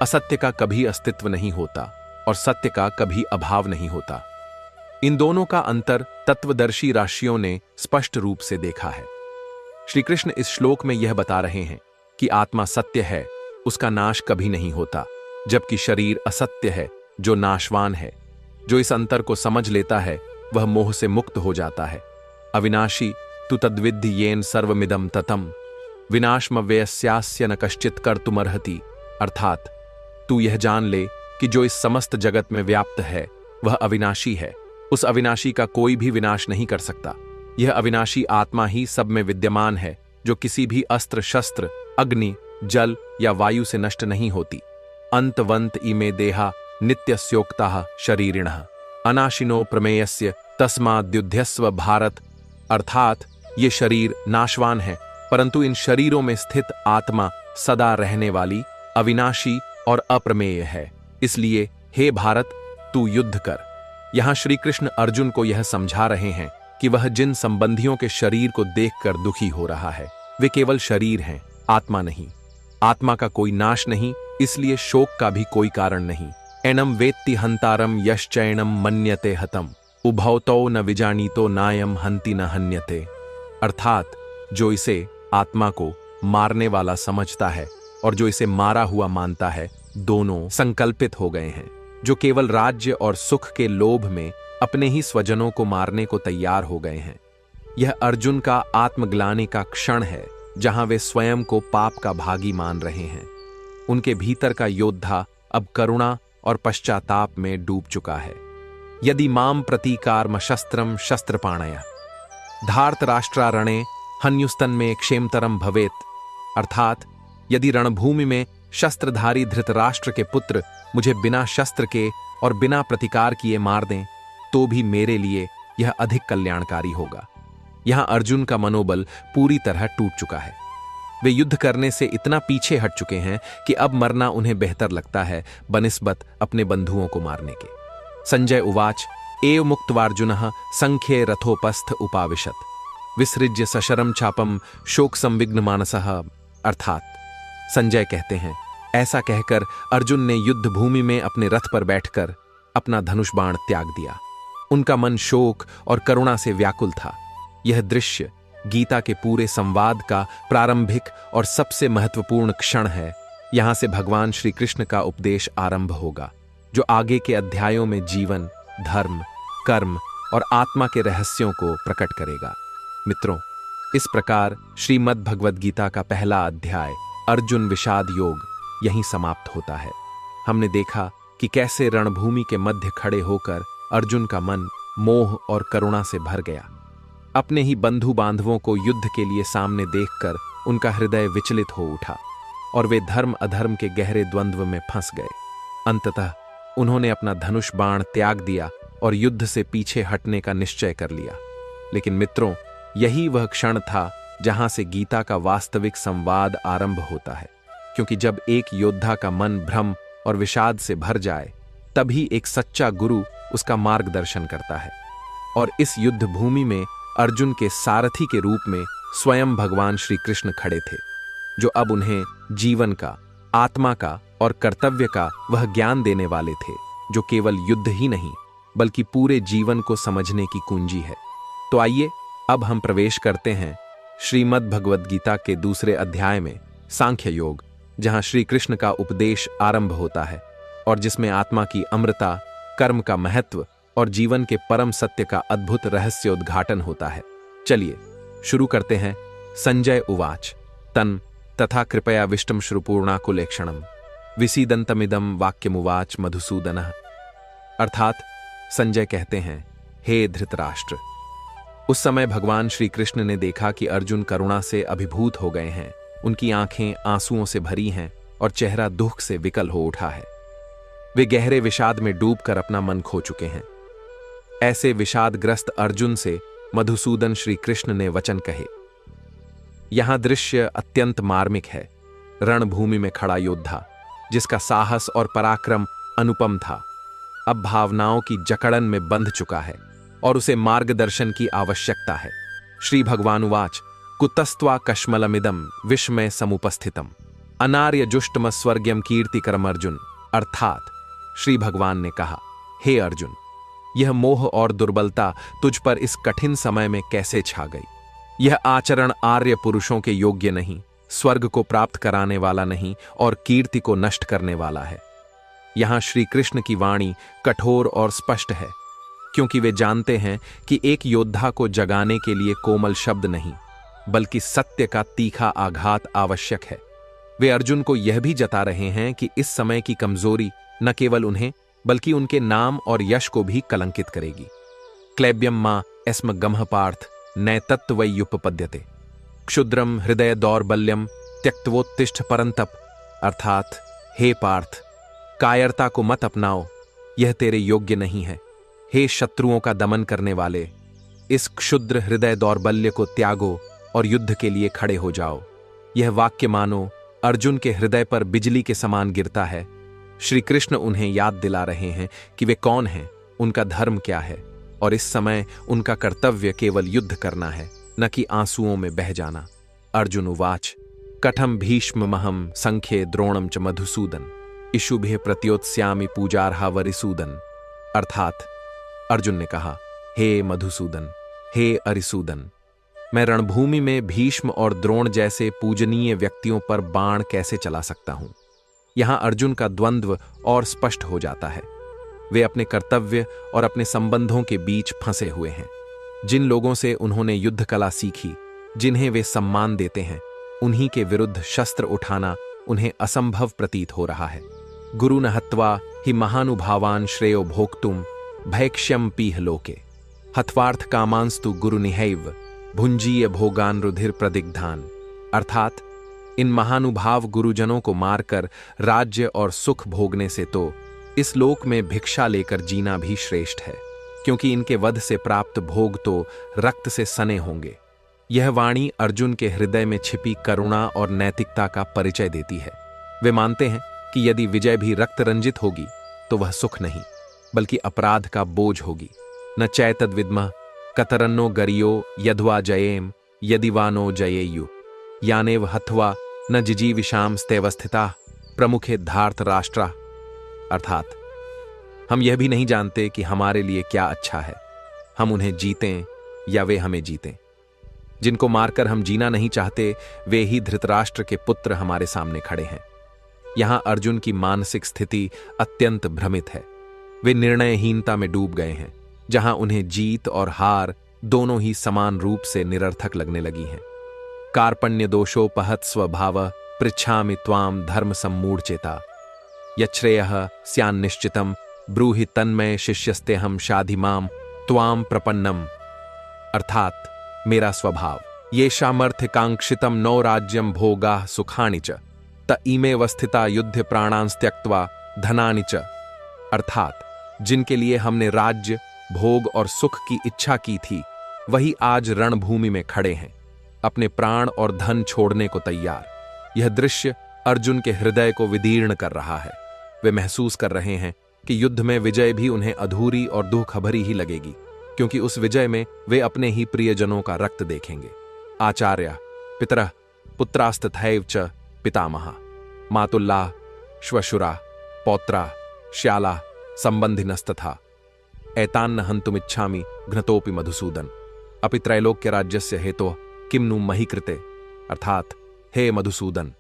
असत्य का कभी अस्तित्व नहीं होता और सत्य का कभी अभाव नहीं होता। इन दोनों का अंतर तत्वदर्शी राशियों ने स्पष्ट रूप से देखा है। श्री कृष्ण इस श्लोक में यह बता रहे हैं कि आत्मा सत्य है, उसका नाश कभी नहीं होता, जबकि शरीर असत्य है, जो नाशवान है। जो इस अंतर को समझ लेता है वह मोह से मुक्त हो जाता है। अविनाशी तु तद्विद्धि येन सर्वमिदं ततम् विनाशमव्ययस्यास्य न कश्चित् कर्तुमर्हति। अर्थात तू यह जान ले कि जो इस समस्त जगत में व्याप्त है वह अविनाशी है। उस अविनाशी का कोई भी विनाश नहीं कर सकता। यह अविनाशी आत्मा ही सब में विद्यमान है, जो किसी भी अस्त्र शस्त्र अग्नि जल या वायु से नष्ट नहीं होती। अंतवंत इमे देहा नित्यस्योक्ताः शरीरिणः अनाशिनो प्रमेयस्य तस्माद्युध्यस्व भारत। अर्थात ये शरीर नाशवान है, परंतु इन शरीरों में स्थित आत्मा सदा रहने वाली, अविनाशी और अप्रमेय है। इसलिए हे भारत, तू युद्ध कर। यहां श्री कृष्ण अर्जुन को यह समझा रहे हैं कि वह जिन संबंधियों के शरीर को देखकर दुखी हो रहा है, वे केवल शरीर हैं, आत्मा नहीं। आत्मा का कोई नाश नहीं, इसलिए शोक का भी कोई कारण नहीं। एनम वेत्ति हंतारम यश्चैनम मन्यते हतम उभौतो न विजानीतो नायम हंति न हन्यते। अर्थात जो इसे आत्मा को मारने वाला समझता है और जो इसे मारा हुआ मानता है, दोनों संकल्पित हो गए हैं। जो केवल राज्य और सुख के लोभ में अपने ही स्वजनों को मारने को तैयार हो गए हैं। यह अर्जुन का आत्मग्लानि का क्षण है, जहां वे स्वयं को पाप का भागी मान रहे हैं। उनके भीतर का योद्धा अब करुणा और पश्चाताप में डूब चुका है। यदि माम प्रतीकारम शस्त्रम शस्त्रपाणया धार्तराष्ट्रारणे हन्युस्तन में क्षेमतरम भवेत। अर्थात यदि रणभूमि में शस्त्रधारी धृतराष्ट्र के पुत्र मुझे बिना शस्त्र के और बिना प्रतिकार किए मार दें, तो भी मेरे लिए यह अधिक कल्याणकारी होगा। यहां अर्जुन का मनोबल पूरी तरह टूट चुका है। वे युद्ध करने से इतना पीछे हट चुके हैं कि अब मरना उन्हें बेहतर लगता है बनिस्बत अपने बंधुओं को मारने के। संजय उवाच एव मुक्तवार्जुनः संख्ये रथोपस्थ उपाविशत विसृज्य सशरम चापम शोक संविघ्न मानसः। अर्थात संजय कहते हैं, ऐसा कहकर अर्जुन ने युद्ध भूमि में अपने रथ पर बैठकर अपना धनुष बाण त्याग दिया। उनका मन शोक और करुणा से व्याकुल था। यह दृश्य गीता के पूरे संवाद का प्रारंभिक और सबसे महत्वपूर्ण क्षण है। यहां से भगवान श्री कृष्ण का उपदेश आरंभ होगा, जो आगे के अध्यायों में जीवन, धर्म, कर्म और आत्मा के रहस्यों को प्रकट करेगा। मित्रों, इस प्रकार श्रीमद् भगवद गीता का पहला अध्याय अर्जुन विषाद योग यहीं समाप्त होता है। हमने देखा कि कैसे रणभूमि के मध्य खड़े होकर अर्जुन का मन मोह और करुणा से भर गया। अपने ही बंधु बांधवों को युद्ध के लिए सामने देखकर उनका हृदय विचलित हो उठा और वे धर्म अधर्म के गहरे द्वंद्व में फंस गए। अंततः उन्होंने अपना धनुष बाण त्याग दिया और युद्ध से पीछे हटने का निश्चय कर लिया। लेकिन मित्रों, यही वह क्षण था जहां से गीता का वास्तविक संवाद आरंभ होता है, क्योंकि जब एक योद्धा का मन भ्रम और विषाद से भर जाए, तभी एक सच्चा गुरु उसका मार्गदर्शन करता है। और इस युद्ध भूमि में अर्जुन के सारथी के रूप में स्वयं भगवान श्री कृष्ण खड़े थे, जो अब उन्हें जीवन का, आत्मा का और कर्तव्य का वह ज्ञान देने वाले थे, जो केवल युद्ध ही नहीं बल्कि पूरे जीवन को समझने की कुंजी है। तो आइए अब हम प्रवेश करते हैं श्रीमद् भगवद गीता के दूसरे अध्याय में, सांख्य योग, जहां श्री कृष्ण का उपदेश आरंभ होता है और जिसमें आत्मा की अमृता, कर्म का महत्व और जीवन के परम सत्य का अद्भुत रहस्योद्घाटन होता है। चलिए शुरू करते हैं। संजय उवाच तन तथा कृपया विष्टम श्रुपूर्णाकुलेक्षणम विसीदंतमिदम वाक्यमुवाच मधुसूदनः। अर्थात संजय कहते हैं, हे धृतराष्ट्र, उस समय भगवान श्री कृष्ण ने देखा कि अर्जुन करुणा से अभिभूत हो गए हैं। उनकी आंखें आंसुओं से भरी हैं और चेहरा दुख से विकल हो उठा है। वे गहरे विषाद में डूबकर अपना मन खो चुके हैं। ऐसे विषादग्रस्त अर्जुन से मधुसूदन श्री कृष्ण ने वचन कहे। यहां दृश्य अत्यंत मार्मिक है। रणभूमि में खड़ा योद्धा, जिसका साहस और पराक्रम अनुपम था, अब भावनाओं की जकड़न में बंध चुका है और उसे मार्गदर्शन की आवश्यकता है। श्री भगवानुवाच कुतस्त्वा कश्मलमिदम विस्मय समुपस्थितम अनार्य जुष्टम स्वर्ग्यम कीर्तिकरम अर्जुन। अर्थात श्री भगवान ने कहा, हे अर्जुन, यह मोह और दुर्बलता तुझ पर इस कठिन समय में कैसे छा गई? यह आचरण आर्य पुरुषों के योग्य नहीं, स्वर्ग को प्राप्त कराने वाला नहीं और कीर्ति को नष्ट करने वाला है। यहां श्री कृष्ण की वाणी कठोर और स्पष्ट है, क्योंकि वे जानते हैं कि एक योद्धा को जगाने के लिए कोमल शब्द नहीं बल्कि सत्य का तीखा आघात आवश्यक है। वे अर्जुन को यह भी जता रहे हैं कि इस समय की कमजोरी न केवल उन्हें बल्कि उनके नाम और यश को भी कलंकित करेगी। क्लैब्यम मां एस्म गमः पार्थ नैतत्वयुपपद्यते क्षुद्रम हृदय दौर्बल्यम त्यक्तवोत्तिष्ठ परंतप। अर्थात हे पार्थ, कायरता को मत अपनाओ, यह तेरे योग्य नहीं है। हे शत्रुओं का दमन करने वाले, इस क्षुद्र हृदय दौर्बल्य को त्यागो और युद्ध के लिए खड़े हो जाओ। यह वाक्य मानो अर्जुन के हृदय पर बिजली के समान गिरता है। श्री कृष्ण उन्हें याद दिला रहे हैं कि वे कौन हैं, उनका धर्म क्या है और इस समय उनका कर्तव्य केवल युद्ध करना है, न कि आंसुओं में बह जाना। अर्जुन उवाच कठम भीष्ममहं संख्ये द्रोणम च मधुसूदन इषुभिः प्रत्योत्स्यामि पूजार्हा वरिसूदन। अर्थात अर्जुन ने कहा, हे मधुसूदन, हे अरिसूदन, मैं रणभूमि में भीष्म और द्रोण जैसे पूजनीय व्यक्तियों पर बाण कैसे चला सकता हूं? यहां अर्जुन का द्वंद्व और स्पष्ट हो जाता है। वे अपने कर्तव्य और अपने संबंधों के बीच फंसे हुए हैं। जिन लोगों से उन्होंने युद्ध कला सीखी, जिन्हें वे सम्मान देते हैं, उन्हीं के विरुद्ध शस्त्र उठाना उन्हें असंभव प्रतीत हो रहा है। गुरु न हत्वा हि महानुभावान श्रेयो भोक्तुम भैक्ष्यम पीह लोके हत्वार्थ कामांस्तु गुरु निहैव भुंजीय भोगान रुधिर प्रदिग्धान। अर्थात इन महानुभाव गुरुजनों को मारकर राज्य और सुख भोगने से तो इस लोक में भिक्षा लेकर जीना भी श्रेष्ठ है, क्योंकि इनके वध से प्राप्त भोग तो रक्त से सने होंगे। यह वाणी अर्जुन के हृदय में छिपी करुणा और नैतिकता का परिचय देती है। वे मानते हैं कि यदि विजय भी रक्त रंजित होगी तो वह सुख नहीं बल्कि अपराध का बोझ होगी। न चैतद्विद्मः कतरन्नो गरियो यद्वा जयेम यदि वा नो जयेयु यानेव हत्वा न जिजीविषाम स्तेवस्थिता प्रमुखे धार्त राष्ट्रा। अर्थात हम यह भी नहीं जानते कि हमारे लिए क्या अच्छा है, हम उन्हें जीतें या वे हमें जीतें। जिनको मारकर हम जीना नहीं चाहते वे ही धृतराष्ट्र के पुत्र हमारे सामने खड़े हैं। यहां अर्जुन की मानसिक स्थिति अत्यंत भ्रमित है। वे निर्णयहीनता में डूब गए हैं, जहां उन्हें जीत और हार दोनों ही समान रूप से निरर्थक लगने लगी हैं। कार्पण्य दोषोपहत स्वभाव पृच्छामि त्वाम धर्म सम्मूढ़ चेता यच्छ्रेयः स्यान्निश्चितम ब्रूहि तन्मय शिष्यस्तेहम शाधिमाम त्वाम प्रपन्नम। अर्थात मेरा स्वभाव ये सामर्थ्य कांक्षितम नौ राज्यम भोगा सुखानि च त इमे वस्थिता युद्ध प्राणांस त्यक्त्वा धनानि च। अर्थात जिनके लिए हमने राज्य भोग और सुख की इच्छा की थी वही आज रणभूमि में खड़े हैं, अपने प्राण और धन छोड़ने को तैयार। यह दृश्य अर्जुन के हृदय को विदीर्ण कर रहा है। वे महसूस कर रहे हैं कि युद्ध में विजय भी उन्हें अधूरी और दुख भरी ही लगेगी, क्योंकि उस विजय में वे अपने ही प्रियजनों का रक्त देखेंगे। आचार्य पितरः पुत्रास्तथैव च पितामह मातुल्लाः श्वशुरा पौत्रा श्याला संबंधिनस्तथा एतान्न हन्तुमिच्छामि घ्नतोपि मधुसूदन अपि त्रैलोक्य राज्यस्य हेतोः किम नु मही कृते। अर्थात हे मधुसूदन,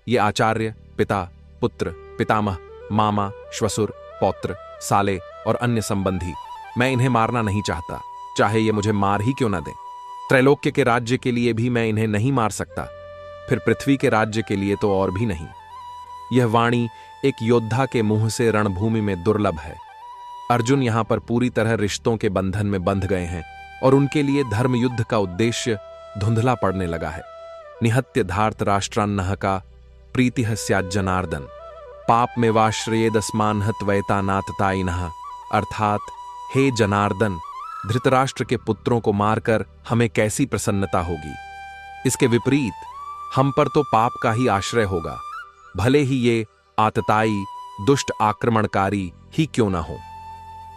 ये आचार्य, पिता, पुत्र, पितामह, मामा, श्वसुर, पौत्र, साले और अन्य संबंधी, मैं इन्हें मारना नहीं चाहता, चाहे ये मुझे मार ही क्यों न दें। त्रैलोक्य के राज्य के लिए भी मैं इन्हें नहीं मार सकता, फिर पृथ्वी के राज्य के लिए तो और भी नहीं। यह वाणी एक योद्धा के मुंह से रणभूमि में दुर्लभ है। अर्जुन यहां पर पूरी तरह रिश्तों के बंधन में बंध गए हैं और उनके लिए धर्म युद्ध का उद्देश्य धुंधला पड़ने लगा है। निहत्य धार्त राष्ट्रान्नः का प्रीतिः स्यात् जनार्दन पाप में वाश्रयेदस्मान्हत्वैतानाततायिनः। अर्थात हे जनार्दन, धृतराष्ट्र के पुत्रों को मारकर हमें कैसी प्रसन्नता होगी। इसके विपरीत हम पर तो पाप का ही आश्रय होगा, भले ही ये आतताई दुष्ट आक्रमणकारी ही क्यों ना हो।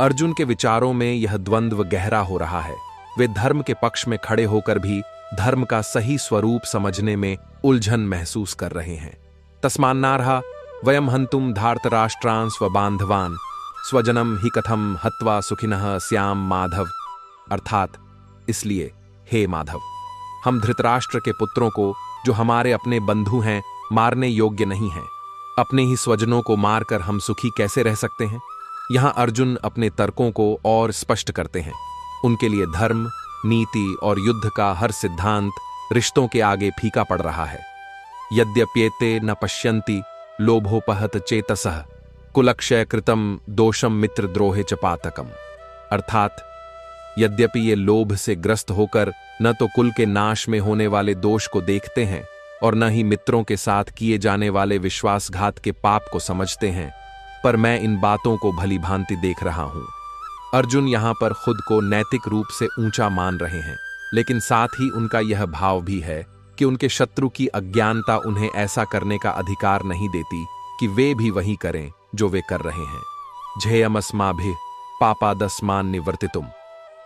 अर्जुन के विचारों में यह द्वंद्व गहरा हो रहा है। वे धर्म के पक्ष में खड़े होकर भी धर्म का सही स्वरूप समझने में उलझन महसूस कर रहे हैं। तस्मान्नार्हा वयम हन्तुम धार्तराष्ट्रान् स्वबान्धवान् स्वजनम ही कथम हत्वा सुखिनः स्याम माधव। अर्थात इसलिए हे माधव, हम धृतराष्ट्र के पुत्रों को जो हमारे अपने बंधु हैं मारने योग्य नहीं हैं। अपने ही स्वजनों को मारकर हम सुखी कैसे रह सकते हैं। यहां अर्जुन अपने तर्कों को और स्पष्ट करते हैं। उनके लिए धर्म, नीति और युद्ध का हर सिद्धांत रिश्तों के आगे फीका पड़ रहा है। यद्यप्येते न पश्यन्ति लोभोपहत चेतसः कुलक्षय कृतम दोषम मित्रद्रोहे च पातकम। अर्थात यद्यपि ये लोभ से ग्रस्त होकर न तो कुल के नाश में होने वाले दोष को देखते हैं और न ही मित्रों के साथ किए जाने वाले विश्वासघात के पाप को समझते हैं, पर मैं इन बातों को भली भांति देख रहा हूं। अर्जुन यहां पर खुद को नैतिक रूप से ऊंचा मान रहे हैं, लेकिन साथ ही उनका यह भाव भी है कि उनके शत्रु की अज्ञानता उन्हें ऐसा करने का अधिकार नहीं देती कि वे भी वही करें जो वे कर रहे हैं। झेयमस्माभिः पापादस्मान् निवर्तितुम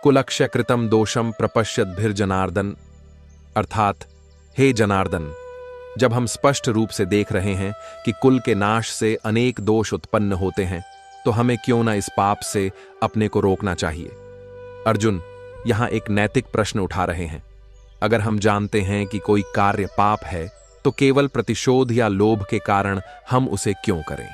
कुलक्ष्य कृतम दोषम प्रपश्यद्भिर्जनार्दन। अर्थात हे जनार्दन, जब हम स्पष्ट रूप से देख रहे हैं कि कुल के नाश से अनेक दोष उत्पन्न होते हैं, तो हमें क्यों ना इस पाप से अपने को रोकना चाहिए। अर्जुन यहां एक नैतिक प्रश्न उठा रहे हैं। अगर हम जानते हैं कि कोई कार्य पाप है, तो केवल प्रतिशोध या लोभ के कारण हम उसे क्यों करें।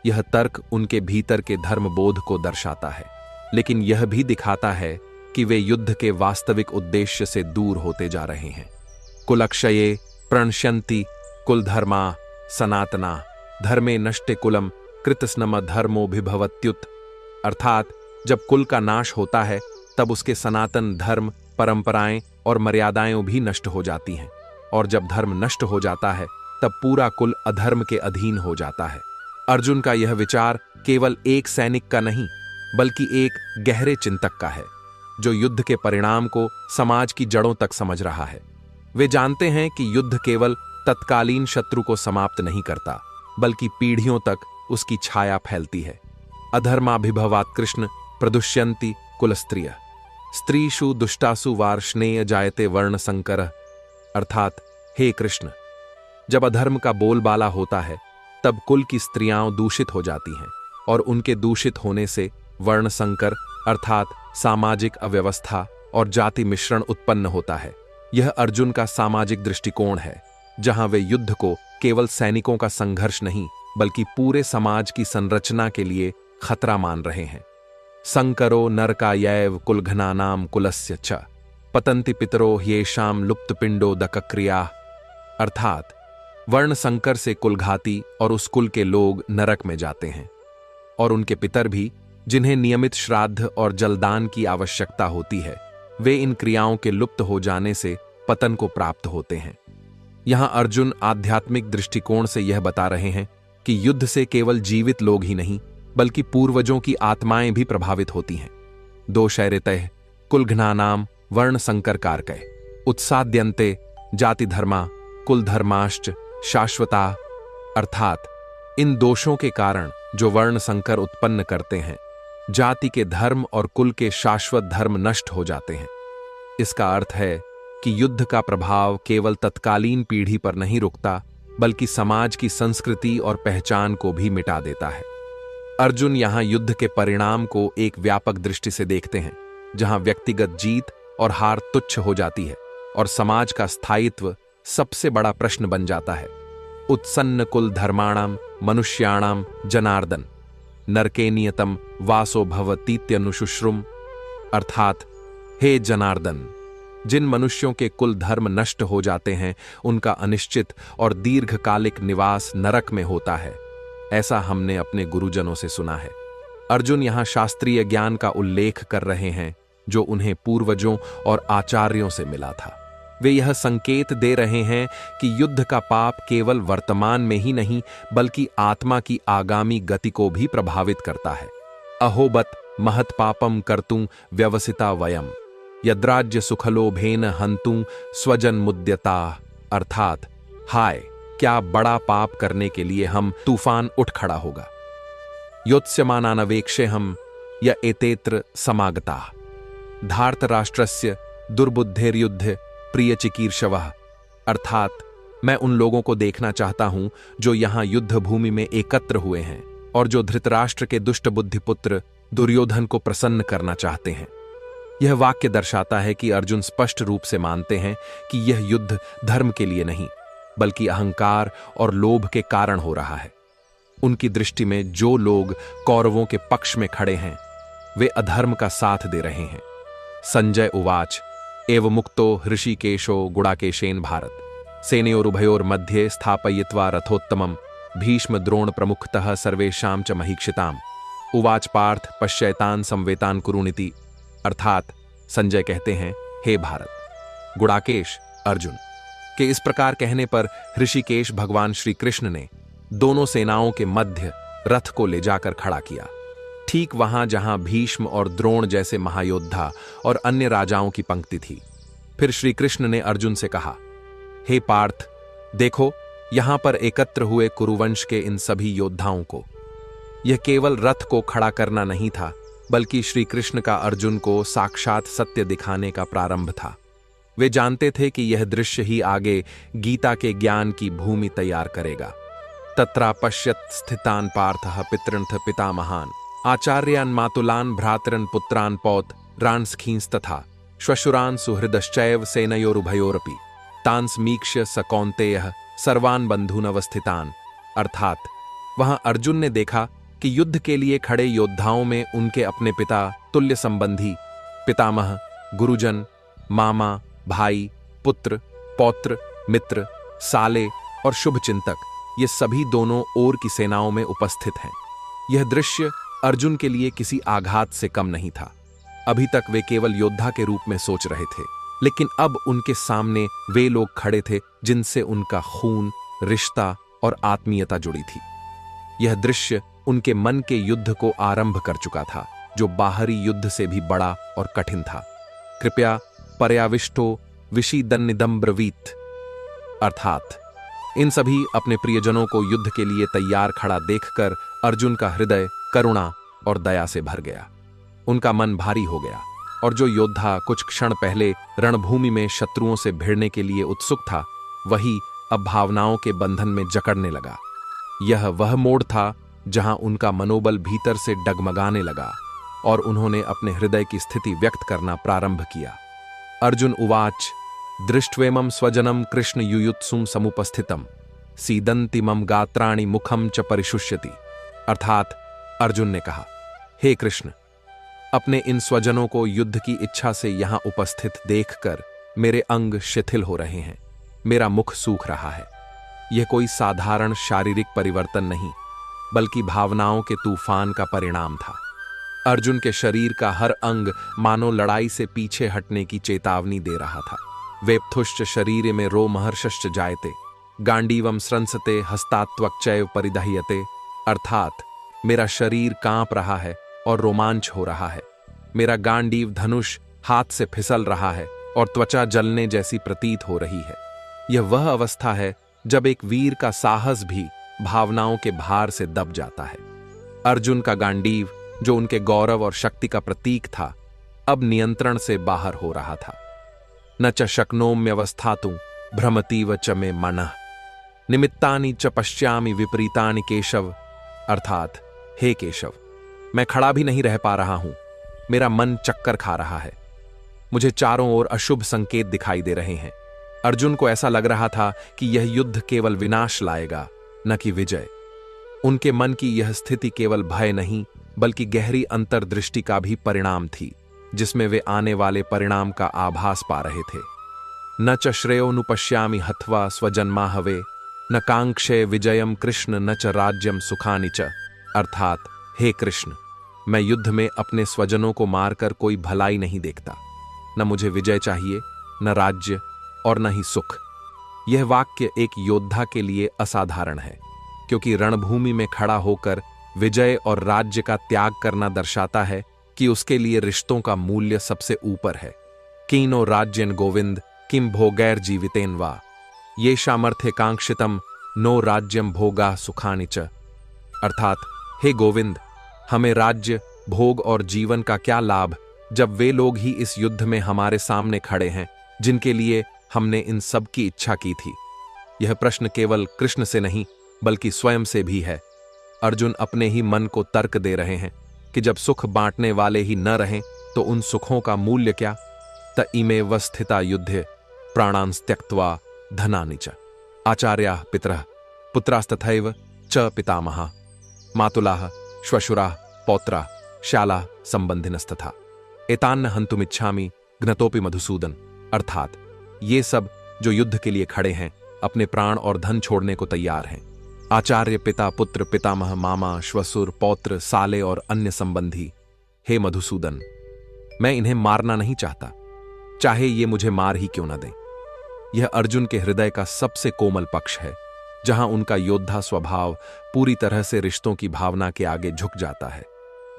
यह तर्क उनके भीतर के धर्मबोध को दर्शाता है, लेकिन यह भी दिखाता है कि वे युद्ध के वास्तविक उद्देश्य से दूर होते जा रहे हैं। कुलक्षये प्रणश्यन्ति कुलधर्मा सनातना धर्मे नष्टे कुलम कृतस्नम धर्मोभिभवत्युत। अर्थात जब कुल का नाश होता है तब उसके सनातन धर्म, परंपराएं और मर्यादाएं भी नष्ट हो जाती हैं, और जब धर्म नष्ट हो जाता है तब पूरा कुल अधर्म के अधीन हो जाता है। अर्जुन का यह विचार केवल एक सैनिक का नहीं, बल्कि एक गहरे चिंतक का है, जो युद्ध के परिणाम को समाज की जड़ों तक समझ रहा है। वे जानते हैं कि युद्ध केवल तत्कालीन शत्रु को समाप्त नहीं करता, बल्कि पीढ़ियों तक उसकी छाया फैलती है। अधर्माभिभवात् कृष्ण प्रदुष्यन्ति कुलस्त्रिय स्त्रीषु दुष्टासु वार्ष्णेय जायते वर्ण संकर। अर्थात हे कृष्ण, जब अधर्म का बोलबाला होता है तब कुल की स्त्रियां दूषित हो जाती हैं और उनके दूषित होने से वर्ण संकर अर्थात सामाजिक अव्यवस्था और जाति मिश्रण उत्पन्न होता है। यह अर्जुन का सामाजिक दृष्टिकोण है, जहां वे युद्ध को केवल सैनिकों का संघर्ष नहीं बल्कि पूरे समाज की संरचना के लिए खतरा मान रहे हैं। संकरो नरकायैव कुलघ्नानाम कुलस्य च पतंति पितरो ह्येषाम लुप्त पिंडो दकक्रिया। अर्थात वर्ण संकर से कुलघाती और उस कुल के लोग नरक में जाते हैं और उनके पितर भी, जिन्हें नियमित श्राद्ध और जलदान की आवश्यकता होती है, वे इन क्रियाओं के लुप्त हो जाने से पतन को प्राप्त होते हैं। यहां अर्जुन आध्यात्मिक दृष्टिकोण से यह बता रहे हैं कि युद्ध से केवल जीवित लोग ही नहीं बल्कि पूर्वजों की आत्माएं भी प्रभावित होती हैं। दोषैरितः कुलघ्नानाम वर्ण संकर कारकः उत्साद्यन्ते जाति धर्मा कुल धर्माश्च शाश्वता। अर्थात इन दोषों के कारण जो वर्ण संकर उत्पन्न करते हैं, जाति के धर्म और कुल के शाश्वत धर्म नष्ट हो जाते हैं। इसका अर्थ है कि युद्ध का प्रभाव केवल तत्कालीन पीढ़ी पर नहीं रुकता बल्कि समाज की संस्कृति और पहचान को भी मिटा देता है। अर्जुन यहां युद्ध के परिणाम को एक व्यापक दृष्टि से देखते हैं, जहां व्यक्तिगत जीत और हार तुच्छ हो जाती है और समाज का स्थायित्व सबसे बड़ा प्रश्न बन जाता है। उत्सन्न कुल धर्माणाम मनुष्याणाम जनार्दन नरके नियतम वासो भवतीत्यनुशुश्रुम। अर्थात हे जनार्दन, जिन मनुष्यों के कुल धर्म नष्ट हो जाते हैं उनका अनिश्चित और दीर्घकालिक निवास नरक में होता है, ऐसा हमने अपने गुरुजनों से सुना है। अर्जुन यहां शास्त्रीय ज्ञान का उल्लेख कर रहे हैं जो उन्हें पूर्वजों और आचार्यों से मिला था। वे यह संकेत दे रहे हैं कि युद्ध का पाप केवल वर्तमान में ही नहीं बल्कि आत्मा की आगामी गति को भी प्रभावित करता है। अहोबत महत पापम कर्तुं व्यवसिता वयम यद्राज्य सुखलोभेन हंतुं स्वजन मुद्यता। अर्थात हाय, क्या बड़ा पाप करने के लिए हम तूफान उठ खड़ा होगा। योत्स्यमानानवेक्षे हम य एतेत्र समागता धार्तराष्ट्रस्य दुर्बुद्धेर्युद्ध प्रिय चिकीर्षवः। अर्थात मैं उन लोगों को देखना चाहता हूं जो यहां युद्ध भूमि में एकत्र हुए हैं और जो धृतराष्ट्र के दुष्ट बुद्धि पुत्र दुर्योधन को प्रसन्न करना चाहते हैं। यह वाक्य दर्शाता है कि अर्जुन स्पष्ट रूप से मानते हैं कि यह युद्ध धर्म के लिए नहीं बल्कि अहंकार और लोभ के कारण हो रहा है। उनकी दृष्टि में जो लोग कौरवों के पक्ष में खड़े हैं वे अधर्म का साथ दे रहे हैं। संजय उवाच एव मुक्तो हृषिकेशो गुडाकेशेन भारत सेनयोरुभयोर्मध्ये स्थापयित्वा रथोत्तमं भीष्म द्रोण प्रमुखतः सर्वेषां च महीक्षिताम् उवाच पार्थ पश्यैतान् संवेतान् कुरुनिति। अर्थात संजय कहते हैं, हे भारत, गुडाकेश अर्जुन के इस प्रकार कहने पर ऋषिकेश भगवान श्री कृष्ण ने दोनों सेनाओं के मध्य रथ को ले जाकर खड़ा किया, ठीक वहां जहां भीष्म और द्रोण जैसे महायोद्धा और अन्य राजाओं की पंक्ति थी। फिर श्री कृष्ण ने अर्जुन से कहा, हे पार्थ, देखो यहां पर एकत्र हुए कुरुवंश के इन सभी योद्धाओं को। यह केवल रथ को खड़ा करना नहीं था बल्कि श्री कृष्ण का अर्जुन को साक्षात सत्य दिखाने का प्रारंभ था। वे जानते थे कि यह दृश्य ही आगे गीता के ज्ञान की भूमि तैयार करेगा। तत्रा पश्यत स्थितान पार्थः पितृन्थ पितामहान आचार्यान मातुलान भ्रातरन पुत्रान पौत रांस्खींस्तथा श्वशुरान सुहृदश्चैव सेनयोरुभयोरपि तान समीक्ष्य स कौन्तेयः सर्वान बंधूनवस्थितान। अर्थात वहां अर्जुन ने देखा कि युद्ध के लिए खड़े योद्धाओं में उनके अपने पिता, तुल्य संबंधी, पितामह, गुरुजन, मामा, भाई, पुत्र, पौत्र, मित्र, साले और शुभचिंतक, ये सभी दोनों ओर की सेनाओं में उपस्थित हैं। यह दृश्य अर्जुन के लिए किसी आघात से कम नहीं था। अभी तक वे केवल योद्धा के रूप में सोच रहे थे, लेकिन अब उनके सामने वे लोग खड़े थे जिनसे उनका खून, रिश्ता और आत्मीयता जुड़ी थी। यह दृश्य उनके मन के युद्ध को आरंभ कर चुका था, जो बाहरी युद्ध से भी बड़ा और कठिन था। कृपया पर्याविष्टो विषीदन्निदं ब्रवीत। अर्थात इन सभी अपने प्रियजनों को युद्ध के लिए तैयार खड़ा देखकर अर्जुन का हृदय करुणा और दया से भर गया। उनका मन भारी हो गया, और जो योद्धा कुछ क्षण पहले रणभूमि में शत्रुओं से भिड़ने के लिए उत्सुक था, वही अब भावनाओं के बंधन में जकड़ने लगा। यह वह मोड़ था जहां उनका मनोबल भीतर से डगमगाने लगा और उन्होंने अपने हृदय की स्थिति व्यक्त करना प्रारंभ किया। अर्जुन उवाच दृष्ट्वेमं स्वजनम कृष्ण युयुत्सुम समुपस्थितम सीदंति मम गात्राणि मुखम च परिशुष्यति। अर्थात अर्जुन ने कहा, हे कृष्ण, अपने इन स्वजनों को युद्ध की इच्छा से यहां उपस्थित देखकर मेरे अंग शिथिल हो रहे हैं, मेरा मुख सूख रहा है। यह कोई साधारण शारीरिक परिवर्तन नहीं, बल्कि भावनाओं के तूफान का परिणाम था। अर्जुन के शरीर का हर अंग मानो लड़ाई से पीछे हटने की चेतावनी दे रहा था। वेप्थुश्च शरीर में रोमहर्षश्च जायते गांडीवम स्रंसते हस्तात्वक्चैव परिदह्यते। अर्थात मेरा शरीर कांप रहा है और रोमांच हो रहा है, मेरा गांडीव धनुष हाथ से फिसल रहा है और त्वचा जलने जैसी प्रतीत हो रही है। यह वह अवस्था है जब एक वीर का साहस भी भावनाओं के भार से दब जाता है। अर्जुन का गांडीव, जो उनके गौरव और शक्ति का प्रतीक था, अब नियंत्रण से बाहर हो रहा था। न च शक्नोम्यवस्थातु भ्रमतीव च मे मनः निमित्तानि च पश्यामि विपरीतानि केशव। अर्थात हे केशव, मैं खड़ा भी नहीं रह पा रहा हूं, मेरा मन चक्कर खा रहा है, मुझे चारों ओर अशुभ संकेत दिखाई दे रहे हैं। अर्जुन को ऐसा लग रहा था कि यह युद्ध केवल विनाश लाएगा, न कि विजय। उनके मन की यह स्थिति केवल भय नहीं, बल्कि गहरी अंतर्दृष्टि का भी परिणाम थी, जिसमें वे आने वाले परिणाम का आभास पा रहे थे। न च श्रेयोनुपश्यामि हत्वा स्वजन्माहवे न कांक्षे विजयम कृष्ण न च राज्यम सुखानि च। अर्थात हे कृष्ण, मैं युद्ध में अपने स्वजनों को मारकर कोई भलाई नहीं देखता। न मुझे विजय चाहिए, न राज्य और न ही सुख। यह वाक्य एक योद्धा के लिए असाधारण है, क्योंकि रणभूमि में खड़ा होकर विजय और राज्य का त्याग करना दर्शाता है कि उसके लिए रिश्तों का मूल्य सबसे ऊपर है। कीनो राज्यन गोविंद किम भोगैर जीवितेन वा ये सामर्थ्य कांक्षितम नो राज्यम भोगा सुखानि च। अर्थात हे गोविंद, हमें राज्य, भोग और जीवन का क्या लाभ, जब वे लोग ही इस युद्ध में हमारे सामने खड़े हैं जिनके लिए हमने इन सब की इच्छा की थी। यह प्रश्न केवल कृष्ण से नहीं, बल्कि स्वयं से भी है। अर्जुन अपने ही मन को तर्क दे रहे हैं कि जब सुख बांटने वाले ही न रहें तो उन सुखों का मूल्य क्या। त इमेव स्थिता युद्धे प्राणान् त्यक्त्वा धनानि च आचार्याः पितरः पुत्रास्तथैव च पितामहः मातुलाः श्वशुराः पौत्राः शालाः संबंधिनस्तथा एतान्न हन्तुमिच्छामि घ्नतोपि मधुसूदन। अर्थात ये सब जो युद्ध के लिए खड़े हैं, अपने प्राण और धन छोड़ने को तैयार हैं। आचार्य, पिता, पुत्र, पितामह, मामा, श्वसुर, पौत्र, साले और अन्य संबंधी। हे मधुसूदन, मैं इन्हें मारना नहीं चाहता, चाहे ये मुझे मार ही क्यों न दें। यह अर्जुन के हृदय का सबसे कोमल पक्ष है, जहां उनका योद्धा स्वभाव पूरी तरह से रिश्तों की भावना के आगे झुक जाता है।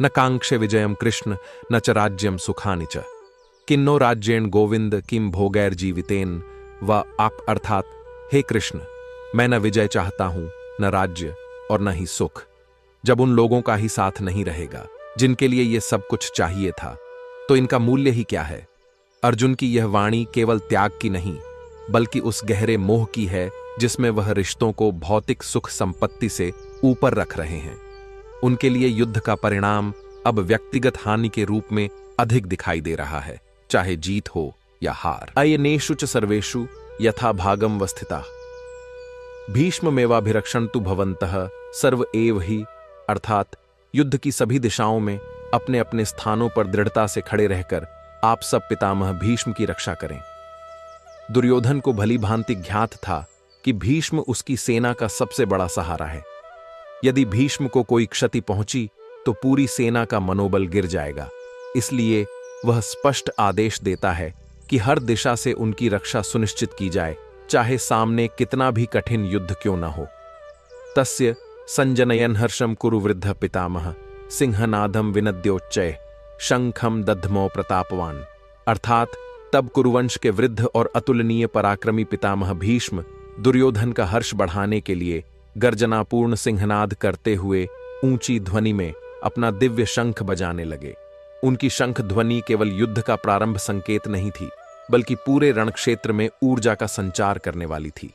न कांक्षे विजयम कृष्ण न च राज्यम सुखानि च किन्नो राज्येन गोविंद किम भोगैर जीवितेन व आप। अर्थात हे कृष्ण, मैं न विजय चाहता हूं, न राज्य और न ही सुख। जब उन लोगों का ही साथ नहीं रहेगा जिनके लिए यह सब कुछ चाहिए था, तो इनका मूल्य ही क्या है। अर्जुन की यह वाणी केवल त्याग की नहीं, बल्कि उस गहरे मोह की है जिसमें वह रिश्तों को भौतिक सुख संपत्ति से ऊपर रख रहे हैं। उनके लिए युद्ध का परिणाम अब व्यक्तिगत हानि के रूप में अधिक दिखाई दे रहा है, चाहे जीत हो या हार। अयनेषु च सर्वेषु यथा भागम वस्थिताः भीष्ममेवाभिरक्षन्तु भवन्तः सर्व एव हि। अर्थात युद्ध की सभी दिशाओं में अपने अपने स्थानों पर दृढ़ता से खड़े रहकर आप सब पितामह भीष्म की रक्षा करें। दुर्योधन को भली भांति ज्ञात था कि भीष्म उसकी सेना का सबसे बड़ा सहारा है। यदि भीष्म को कोई क्षति पहुंची तो पूरी सेना का मनोबल गिर जाएगा। इसलिए वह स्पष्ट आदेश देता है कि हर दिशा से उनकी रक्षा सुनिश्चित की जाए, चाहे सामने कितना भी कठिन युद्ध क्यों न हो। तस्य संजनयन हर्षम कुरु वृद्ध पितामह सिंहनादम विनद्योच्चय शंखम दध्मो प्रतापवान। अर्थात तब कुरुवंश के वृद्ध और अतुलनीय पराक्रमी पितामह भीष्म दुर्योधन का हर्ष बढ़ाने के लिए गर्जनापूर्ण सिंहनाद करते हुए ऊंची ध्वनि में अपना दिव्य शंख बजाने लगे। उनकी शंख ध्वनि केवल युद्ध का प्रारंभ संकेत नहीं थी, बल्कि पूरे रणक्षेत्र में ऊर्जा का संचार करने वाली थी।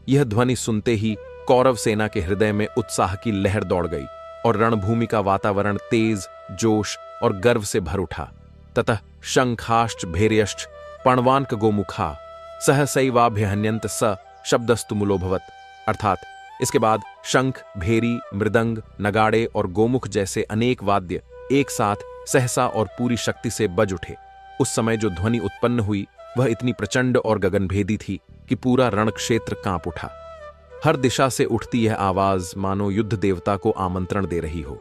यह ध्वनि सुनते ही कौरव सेना के हृदय में उत्साह की लहर दौड़ गई और रणभूमि का वातावरण तेज, जोश और गर्व से भर उठा। ततः शंखाश्च भैर्यश्च पणवान्क गोमुखा सहसैवाभ्यहन्यन्त स शब्दस्तुमुलोभवत। अर्थात इसके बाद शंख, भेरी, मृदंग, नगाड़े और गोमुख जैसे अनेक वाद्य एक साथ सहसा और पूरी शक्ति से बज उठे। उस समय जो ध्वनि उत्पन्न हुई वह इतनी प्रचंड और गगनभेदी थी कि पूरा रणक्षेत्र कांप उठा। हर दिशा से उठती यह आवाज मानो युद्ध देवता को आमंत्रण दे रही हो।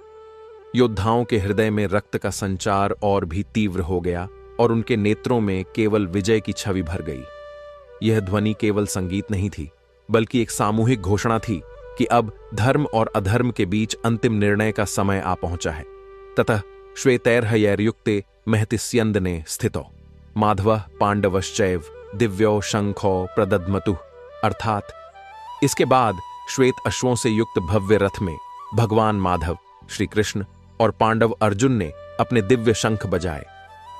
योद्धाओं के हृदय में रक्त का संचार और भी तीव्र हो गया और उनके नेत्रों में केवल विजय की छवि भर गई। यह ध्वनि केवल संगीत नहीं थी, बल्कि एक सामूहिक घोषणा थी कि अब धर्म और अधर्म के बीच अंतिम निर्णय का समय आ पहुंचा है। ततः श्वेतैर्हयैर्युक्ते महतिस्यन्दने स्थितो माधवः पांडवश्चैव दिव्यो शंखो प्रदद्मतु। अर्थात इसके बाद श्वेत अश्वों से युक्त भव्य रथ में भगवान माधव, श्री कृष्ण और पांडव अर्जुन ने अपने दिव्य शंख बजाए।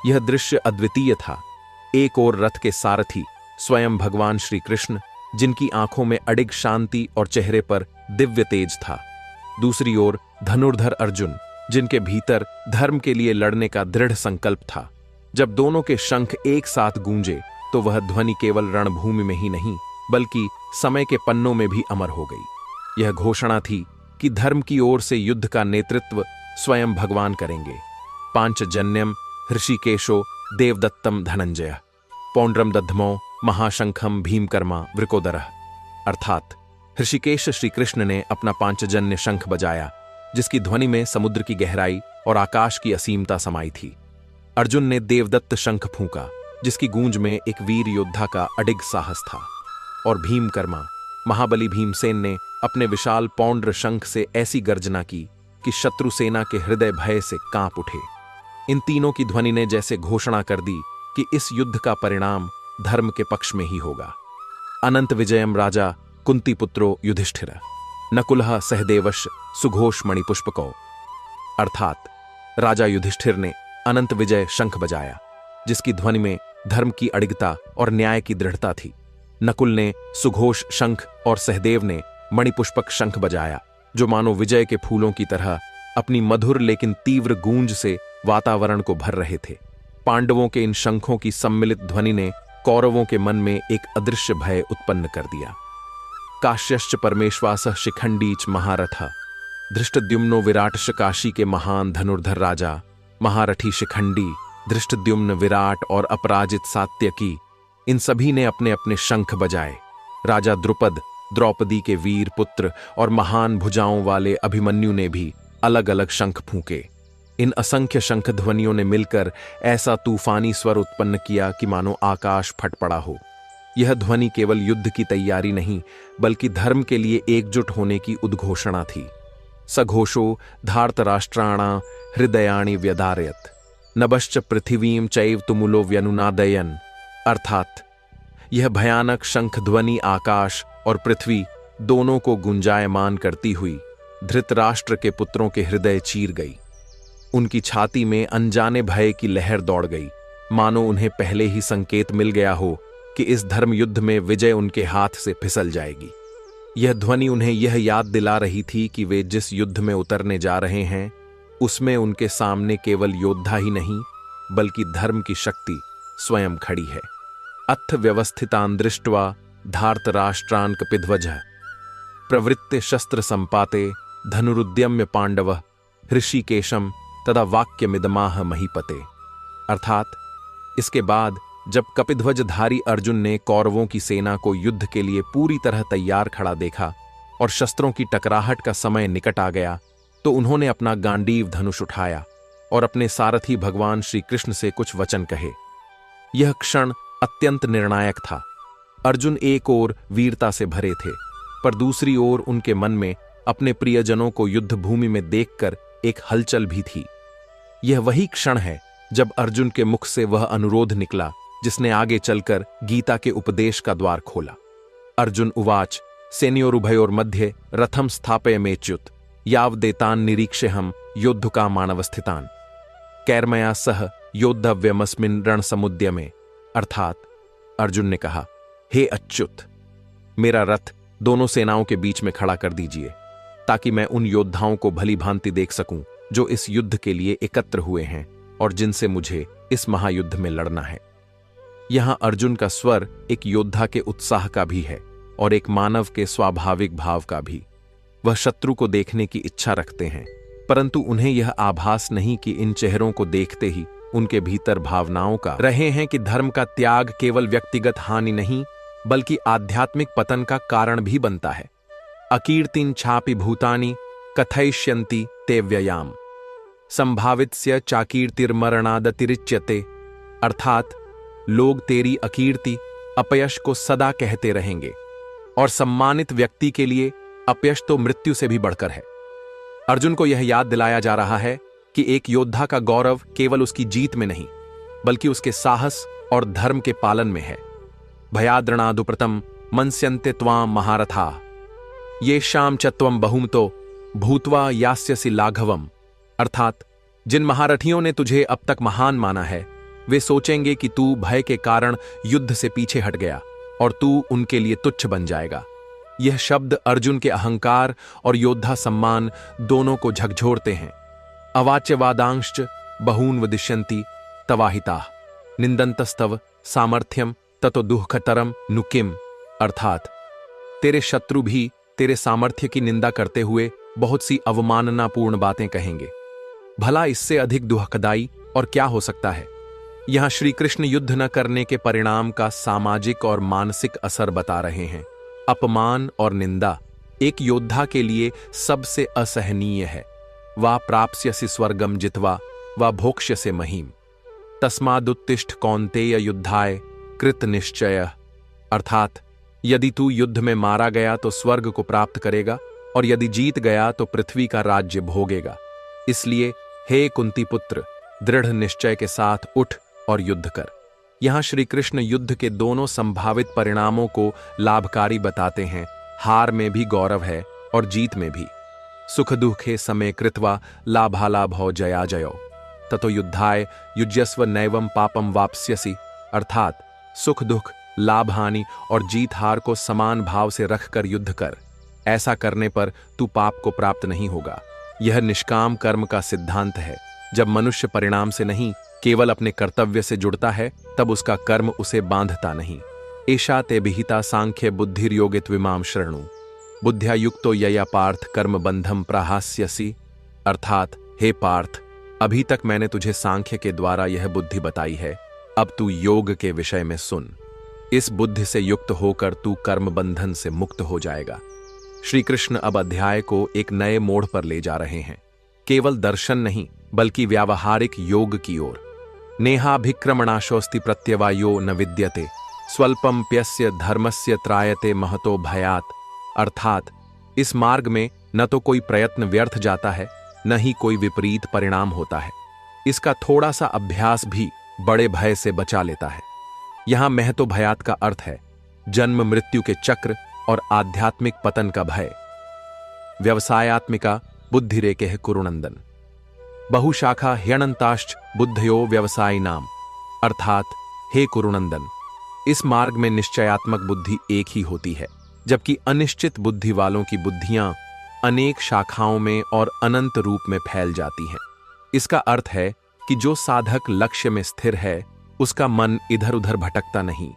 यह दृश्य अद्वितीय था। एक ओर रथ के सारथी स्वयं भगवान श्री कृष्ण, जिनकी आंखों में अडिग शांति और चेहरे पर दिव्य तेज था। दूसरी ओर धनुर्धर अर्जुन, जिनके भीतर धर्म के लिए लड़ने का दृढ़ संकल्प था। जब दोनों के शंख एक साथ गूंजे तो वह ध्वनि केवल रणभूमि में ही नहीं, बल्कि समय के पन्नों में भी अमर हो गई। यह घोषणा थी कि धर्म की ओर से युद्ध का नेतृत्व स्वयं भगवान करेंगे। पांचजन्यम ऋषिकेशो देवदत्तम धनंजय पौंड्रम दध्मो महाशंखम भीमकर्मा वृकोदरः। अर्थात ऋषिकेश श्री कृष्ण ने अपना पांचजन्य शंख बजाया, जिसकी ध्वनि में समुद्र की गहराई और आकाश की असीमता समाई थी। अर्जुन ने देवदत्त शंख फूंका, जिसकी गूंज में एक वीर योद्धा का अडिग साहस था। और भीमकर्मा महाबली भीमसेन ने अपने विशाल पौंड्र शंख से ऐसी गर्जना की कि शत्रु सेना के हृदय भय से कांप उठे। इन तीनों की ध्वनि ने जैसे घोषणा कर दी कि इस युद्ध का परिणाम धर्म के पक्ष में ही होगा। अनंत विजयम राजा कुंती पुत्रो युधिष्ठिर नकुलः सहदेवश सुघोष मणिपुष्पको। अर्थात राजा युधिष्ठिर ने अनंत विजय शंख बजाया, जिसकी ध्वनि में धर्म की अडिगता और न्याय की दृढ़ता थी। नकुल ने सुघोष शंख और सहदेव ने मणिपुष्पक शंख बजाया, जो मानो विजय के फूलों की तरह अपनी मधुर लेकिन तीव्र गूंज से वातावरण को भर रहे थे। पांडवों के इन शंखों की सम्मिलित ध्वनि ने कौरवों के मन में एक अदृश्य भय उत्पन्न कर दिया। काश्यश्च परमेश्वासः शिखंडीच महारथ धृष्टद्युम्नो विराटश्च काशी के महान धनुर्धर राजा महारथी शिखंडी, धृष्टद्युम्न, विराट और अपराजित सात्यकी, इन सभी ने अपने अपने शंख बजाए। राजा द्रुपद, द्रौपदी के वीर पुत्र और महान भुजाओं वाले अभिमन्यु ने भी अलग अलग शंख फूंके। इन असंख्य शंख ध्वनियों ने मिलकर ऐसा तूफानी स्वर उत्पन्न किया कि मानो आकाश फट पड़ा हो। यह ध्वनि केवल युद्ध की तैयारी नहीं, बल्कि धर्म के लिए एकजुट होने की उद्घोषणा थी। सघोषो धार्तराष्ट्राणा हृदयाणि व्यदारयत नभश्च पृथिवीं चैव तुमुलो व्यनुनादयन। अर्थात यह भयानक शंख ध्वनि आकाश और पृथ्वी दोनों को गुंजायमान करती हुई धृतराष्ट्र के पुत्रों के हृदय चीर गई। उनकी छाती में अनजाने भय की लहर दौड़ गई, मानो उन्हें पहले ही संकेत मिल गया हो कि इस धर्म युद्ध में विजय उनके हाथ से फिसल जाएगी। यह ध्वनि उन्हें यह याद दिला रही थी कि वे जिस युद्ध में उतरने जा रहे हैं, उसमें उनके सामने केवल योद्धा ही नहीं, बल्कि धर्म की शक्ति स्वयं खड़ी है। अथ व्यवस्थितान् दृष्ट्वा धार्तराष्ट्रान् कपिध्वजः प्रवृत्ते शस्त्र संपाते धनुरुद्यम्य पांडवः ऋषिकेशम तदा वाक्यमिदमाह महीपते। अर्थात इसके बाद जब कपिध्वजधारी अर्जुन ने कौरवों की सेना को युद्ध के लिए पूरी तरह तैयार खड़ा देखा और शस्त्रों की टकराहट का समय निकट आ गया, तो उन्होंने अपना गांडीव धनुष उठाया और अपने सारथी भगवान श्री कृष्ण से कुछ वचन कहे। यह क्षण अत्यंत निर्णायक था। अर्जुन एक ओर वीरता से भरे थे, पर दूसरी ओर उनके मन में अपने प्रियजनों को युद्ध भूमि में देखकर एक हलचल भी थी। यह वही क्षण है जब अर्जुन के मुख से वह अनुरोध निकला जिसने आगे चलकर गीता के उपदेश का द्वार खोला। अर्जुन उवाच सेनयोरुभयोर मध्ये रथम स्थापयमेच्युत यावदेतान् निरीक्ष्यहं योद्धुका मानवस्थितान्। कैर्मया सह योद्धव्यमस्मिन् रण समुद्यमे। अर्थात अर्जुन ने कहा, हे अच्युत, मेरा रथ दोनों सेनाओं के बीच में खड़ा कर दीजिए, ताकि मैं उन योद्धाओं को भली भांति देख सकूं जो इस युद्ध के लिए एकत्र हुए हैं और जिनसे मुझे इस महायुद्ध में लड़ना है। यहां अर्जुन का स्वर एक योद्धा के उत्साह का भी है और एक मानव के स्वाभाविक भाव का भी। वह शत्रु को देखने की इच्छा रखते हैं, परंतु उन्हें यह आभास नहीं कि इन चेहरों को देखते ही उनके भीतर भावनाओं का रहे हैं कि धर्म का त्याग केवल व्यक्तिगत हानि नहीं बल्कि आध्यात्मिक पतन का कारण भी बनता है। अकीर्तिं छापि भूतानि कथयिष्यन्ति ते व्ययाम संभावितस्य चाकीर्तिर्मरणादतिरिच्यते। अर्थात लोग तेरी अकीर्ति, अपयश को सदा कहते रहेंगे और सम्मानित व्यक्ति के लिए अपयश तो मृत्यु से भी बढ़कर है। अर्जुन को यह याद दिलाया जा रहा है कि एक योद्धा का गौरव केवल उसकी जीत में नहीं बल्कि उसके साहस और धर्म के पालन में है। भयाद्रणादुप्रतम मनस्यन्ते त्वाम महारथा ये शाम च त्वम बहुमतो भूत्वा यास्यसि लाघवम। अर्थात जिन महारथियों ने तुझे अब तक महान माना है वे सोचेंगे कि तू भय के कारण युद्ध से पीछे हट गया और तू उनके लिए तुच्छ बन जाएगा। यह शब्द अर्जुन के अहंकार और योद्धा सम्मान दोनों को झकझोरते हैं। अवाच्यवादांश्च बहून् वदिष्यन्ति तवाहिताः निंदन्तस्तव सामर्थ्यम ततो दुःखतरम नु किम। अर्थात तेरे शत्रु भी तेरे सामर्थ्य की निंदा करते हुए बहुत सी अवमाननापूर्ण बातें कहेंगे। भला इससे अधिक दुखदाई और क्या हो सकता है। यहां श्री कृष्ण युद्ध न करने के परिणाम का सामाजिक और मानसिक असर बता रहे हैं। अपमान और निंदा एक योद्धा के लिए सबसे असहनीय है। वा प्राप्स्यसि स्वर्गम जित्वा वा भोक्ष्यसे महीम तस्मादुत्तिष्ठ कौन्तेय युद्धाय कृत निश्चय। अर्थात यदि तू युद्ध में मारा गया तो स्वर्ग को प्राप्त करेगा और यदि जीत गया तो पृथ्वी का राज्य भोगेगा। इसलिए हे कुंती पुत्र, दृढ़ निश्चय के साथ उठ और युद्ध कर। यहां श्री कृष्ण युद्ध के दोनों संभावित परिणामों को लाभकारी बताते हैं। हार में भी गौरव है और जीत में भी। सुख दुखे समय कृत्वा लाभालाभौ जया जयो ततो युद्धाय युज्यस्व नैवम पापम वाप्स्यसि। अर्थात सुख दुख, लाभ हानि और जीत हार को समान भाव से रखकर युद्ध कर। ऐसा करने पर तू पाप को प्राप्त नहीं होगा। यह निष्काम कर्म का सिद्धांत है। जब मनुष्य परिणाम से नहीं केवल अपने कर्तव्य से जुड़ता है तब उसका कर्म उसे बांधता नहीं। एषा ते विहिता सांख्य बुद्धिर्योगित्विमां शृणु बुद्ध्या युक्तो यया पार्थ कर्म बंधम प्रहास्यसि। अर्थात हे पार्थ, अभी तक मैंने तुझे सांख्य के द्वारा यह बुद्धि बताई है, अब तू योग के विषय में सुन। इस बुद्धि से युक्त होकर तू कर्म बंधन से मुक्त हो जाएगा। श्री कृष्ण अब अध्याय को एक नए मोड़ पर ले जा रहे हैं। केवल दर्शन नहीं बल्कि व्यावहारिक योग की ओर। नेहाभिक्रमणाशोस्ति प्रत्यवायो न विद्यते स्वल्पम प्यस्य धर्मस्य त्रायते महतो भयात। अर्थात इस मार्ग में न तो कोई प्रयत्न व्यर्थ जाता है न ही कोई विपरीत परिणाम होता है। इसका थोड़ा सा अभ्यास भी बड़े भय से बचा लेता है। यहां महतो भयात का अर्थ है जन्म मृत्यु के चक्र और आध्यात्मिक पतन का भय। व्यवसायात्मिका बुद्धिरेके कुरुनंदन बहुशाखा ह्यनंताश्च बुद्धयो व्यवसायी नाम। अर्थात हे कुरुनंदन, इस मार्ग में निश्चयात्मक बुद्धि एक ही होती है, जबकि अनिश्चित बुद्धि वालों की बुद्धियां अनेक शाखाओं में और अनंत रूप में फैल जाती हैं। इसका अर्थ है कि जो साधक लक्ष्य में स्थिर है उसका मन इधर उधर भटकता नहीं,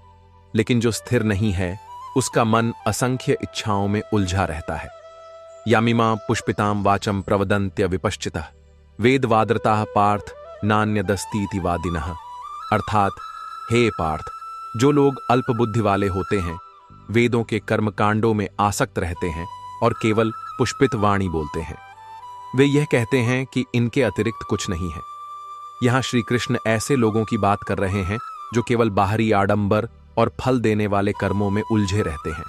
लेकिन जो स्थिर नहीं है उसका मन असंख्य इच्छाओं में उलझा रहता है। यामिमा पुष्पिताम वाचम प्रवदन्त्य विपश्चितः वेदवादृताः पार्थ नान्यदस्तीति वादिनः। अर्थात हे पार्थ, जो लोग अल्प बुद्धि वाले होते हैं वेदों के कर्मकांडों में आसक्त रहते हैं और केवल पुष्पित वाणी बोलते हैं, वे यह कहते हैं कि इनके अतिरिक्त कुछ नहीं है। यहां श्री कृष्ण ऐसे लोगों की बात कर रहे हैं जो केवल बाहरी आडंबर और फल देने वाले कर्मों में उलझे रहते हैं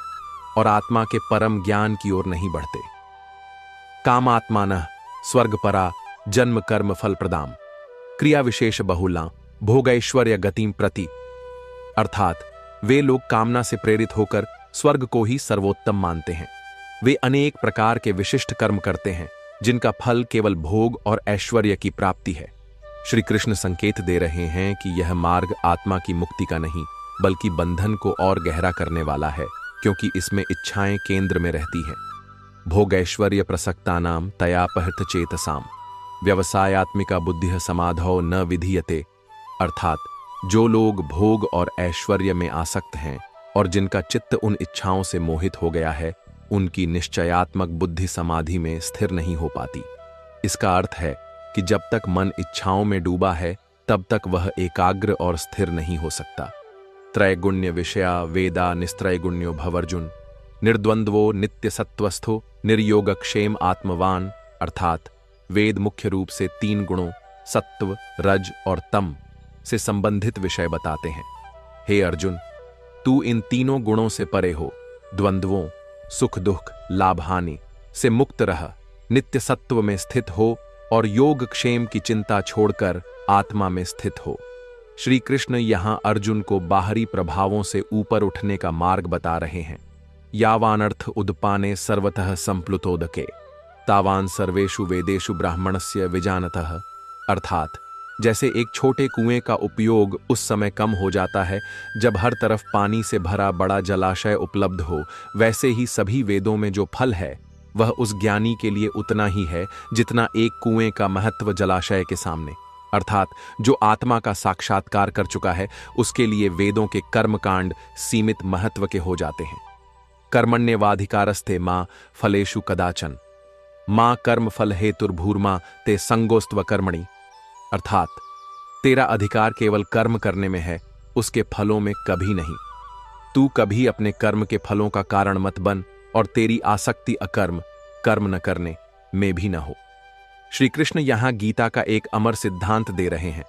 और आत्मा के परम ज्ञान की ओर नहीं बढ़ते। कामात्मानः स्वर्गपरा जन्म कर्म फल प्रदाम क्रिया विशेष बहुला भोगैश्वर्य गतिम प्रति। अर्थात वे लोग कामना से प्रेरित होकर स्वर्ग को ही सर्वोत्तम मानते हैं। वे अनेक प्रकार के विशिष्ट कर्म करते हैं जिनका फल केवल भोग और ऐश्वर्य की प्राप्ति है। श्री कृष्ण संकेत दे रहे हैं कि यह मार्ग आत्मा की मुक्ति का नहीं बल्कि बंधन को और गहरा करने वाला है, क्योंकि इसमें इच्छाएं केंद्र में रहती हैं। भोगैश्वर्य प्रसक्तानाम तयापहृत चेतसाम व्यवसायात्मिका बुद्धिः समाधौ न विधीयते, अर्थात जो लोग भोग और ऐश्वर्य में आसक्त हैं और जिनका चित्त उन इच्छाओं से मोहित हो गया है, उनकी निश्चयात्मक बुद्धि समाधि में स्थिर नहीं हो पाती। इसका अर्थ है कि जब तक मन इच्छाओं में डूबा है तब तक वह एकाग्र और स्थिर नहीं हो सकता। त्रैगुण्य विषया वेदा निस्त्रैगुण्यो भवर्जुन निर्द्वंद्वो नित्य सत्वस्थो निर्योगक्षेम आत्मवान, अर्थात वेद मुख्य रूप से 3 गुणों सत्व, रज और तम से संबंधित विषय बताते हैं। हे अर्जुन, तू इन तीनों गुणों से परे हो, द्वंद्वों सुख दुख लाभ हानि से मुक्त रह, नित्य सत्व में स्थित हो और योग क्षेम की चिंता छोड़कर आत्मा में स्थित हो। श्री कृष्ण यहां अर्जुन को बाहरी प्रभावों से ऊपर उठने का मार्ग बता रहे हैं। यावानर्थ उद्पाने सर्वतः संप्लुतोदके तावान सर्वेषु वेदेषु ब्राह्मणस्य विजानतः, अर्थात जैसे एक छोटे कुएं का उपयोग उस समय कम हो जाता है जब हर तरफ पानी से भरा बड़ा जलाशय उपलब्ध हो, वैसे ही सभी वेदों में जो फल है वह उस ज्ञानी के लिए उतना ही है जितना एक कुएं का महत्व जलाशय के सामने। अर्थात जो आत्मा का साक्षात्कार कर चुका है उसके लिए वेदों के कर्मकांड सीमित महत्व के हो जाते हैं। कर्मण्येवाधिकारस्ते मां फलेषु कदाचन मां कर्म फल हेतुर्भूर्मा ते संगोस्त्व कर्मणि, अर्थात तेरा अधिकार केवल कर्म करने में है, उसके फलों में कभी नहीं। तू कभी अपने कर्म के फलों का कारण मत बन और तेरी आसक्ति अकर्म कर्म न करने में भी न हो। श्री कृष्ण यहां गीता का एक अमर सिद्धांत दे रहे हैं,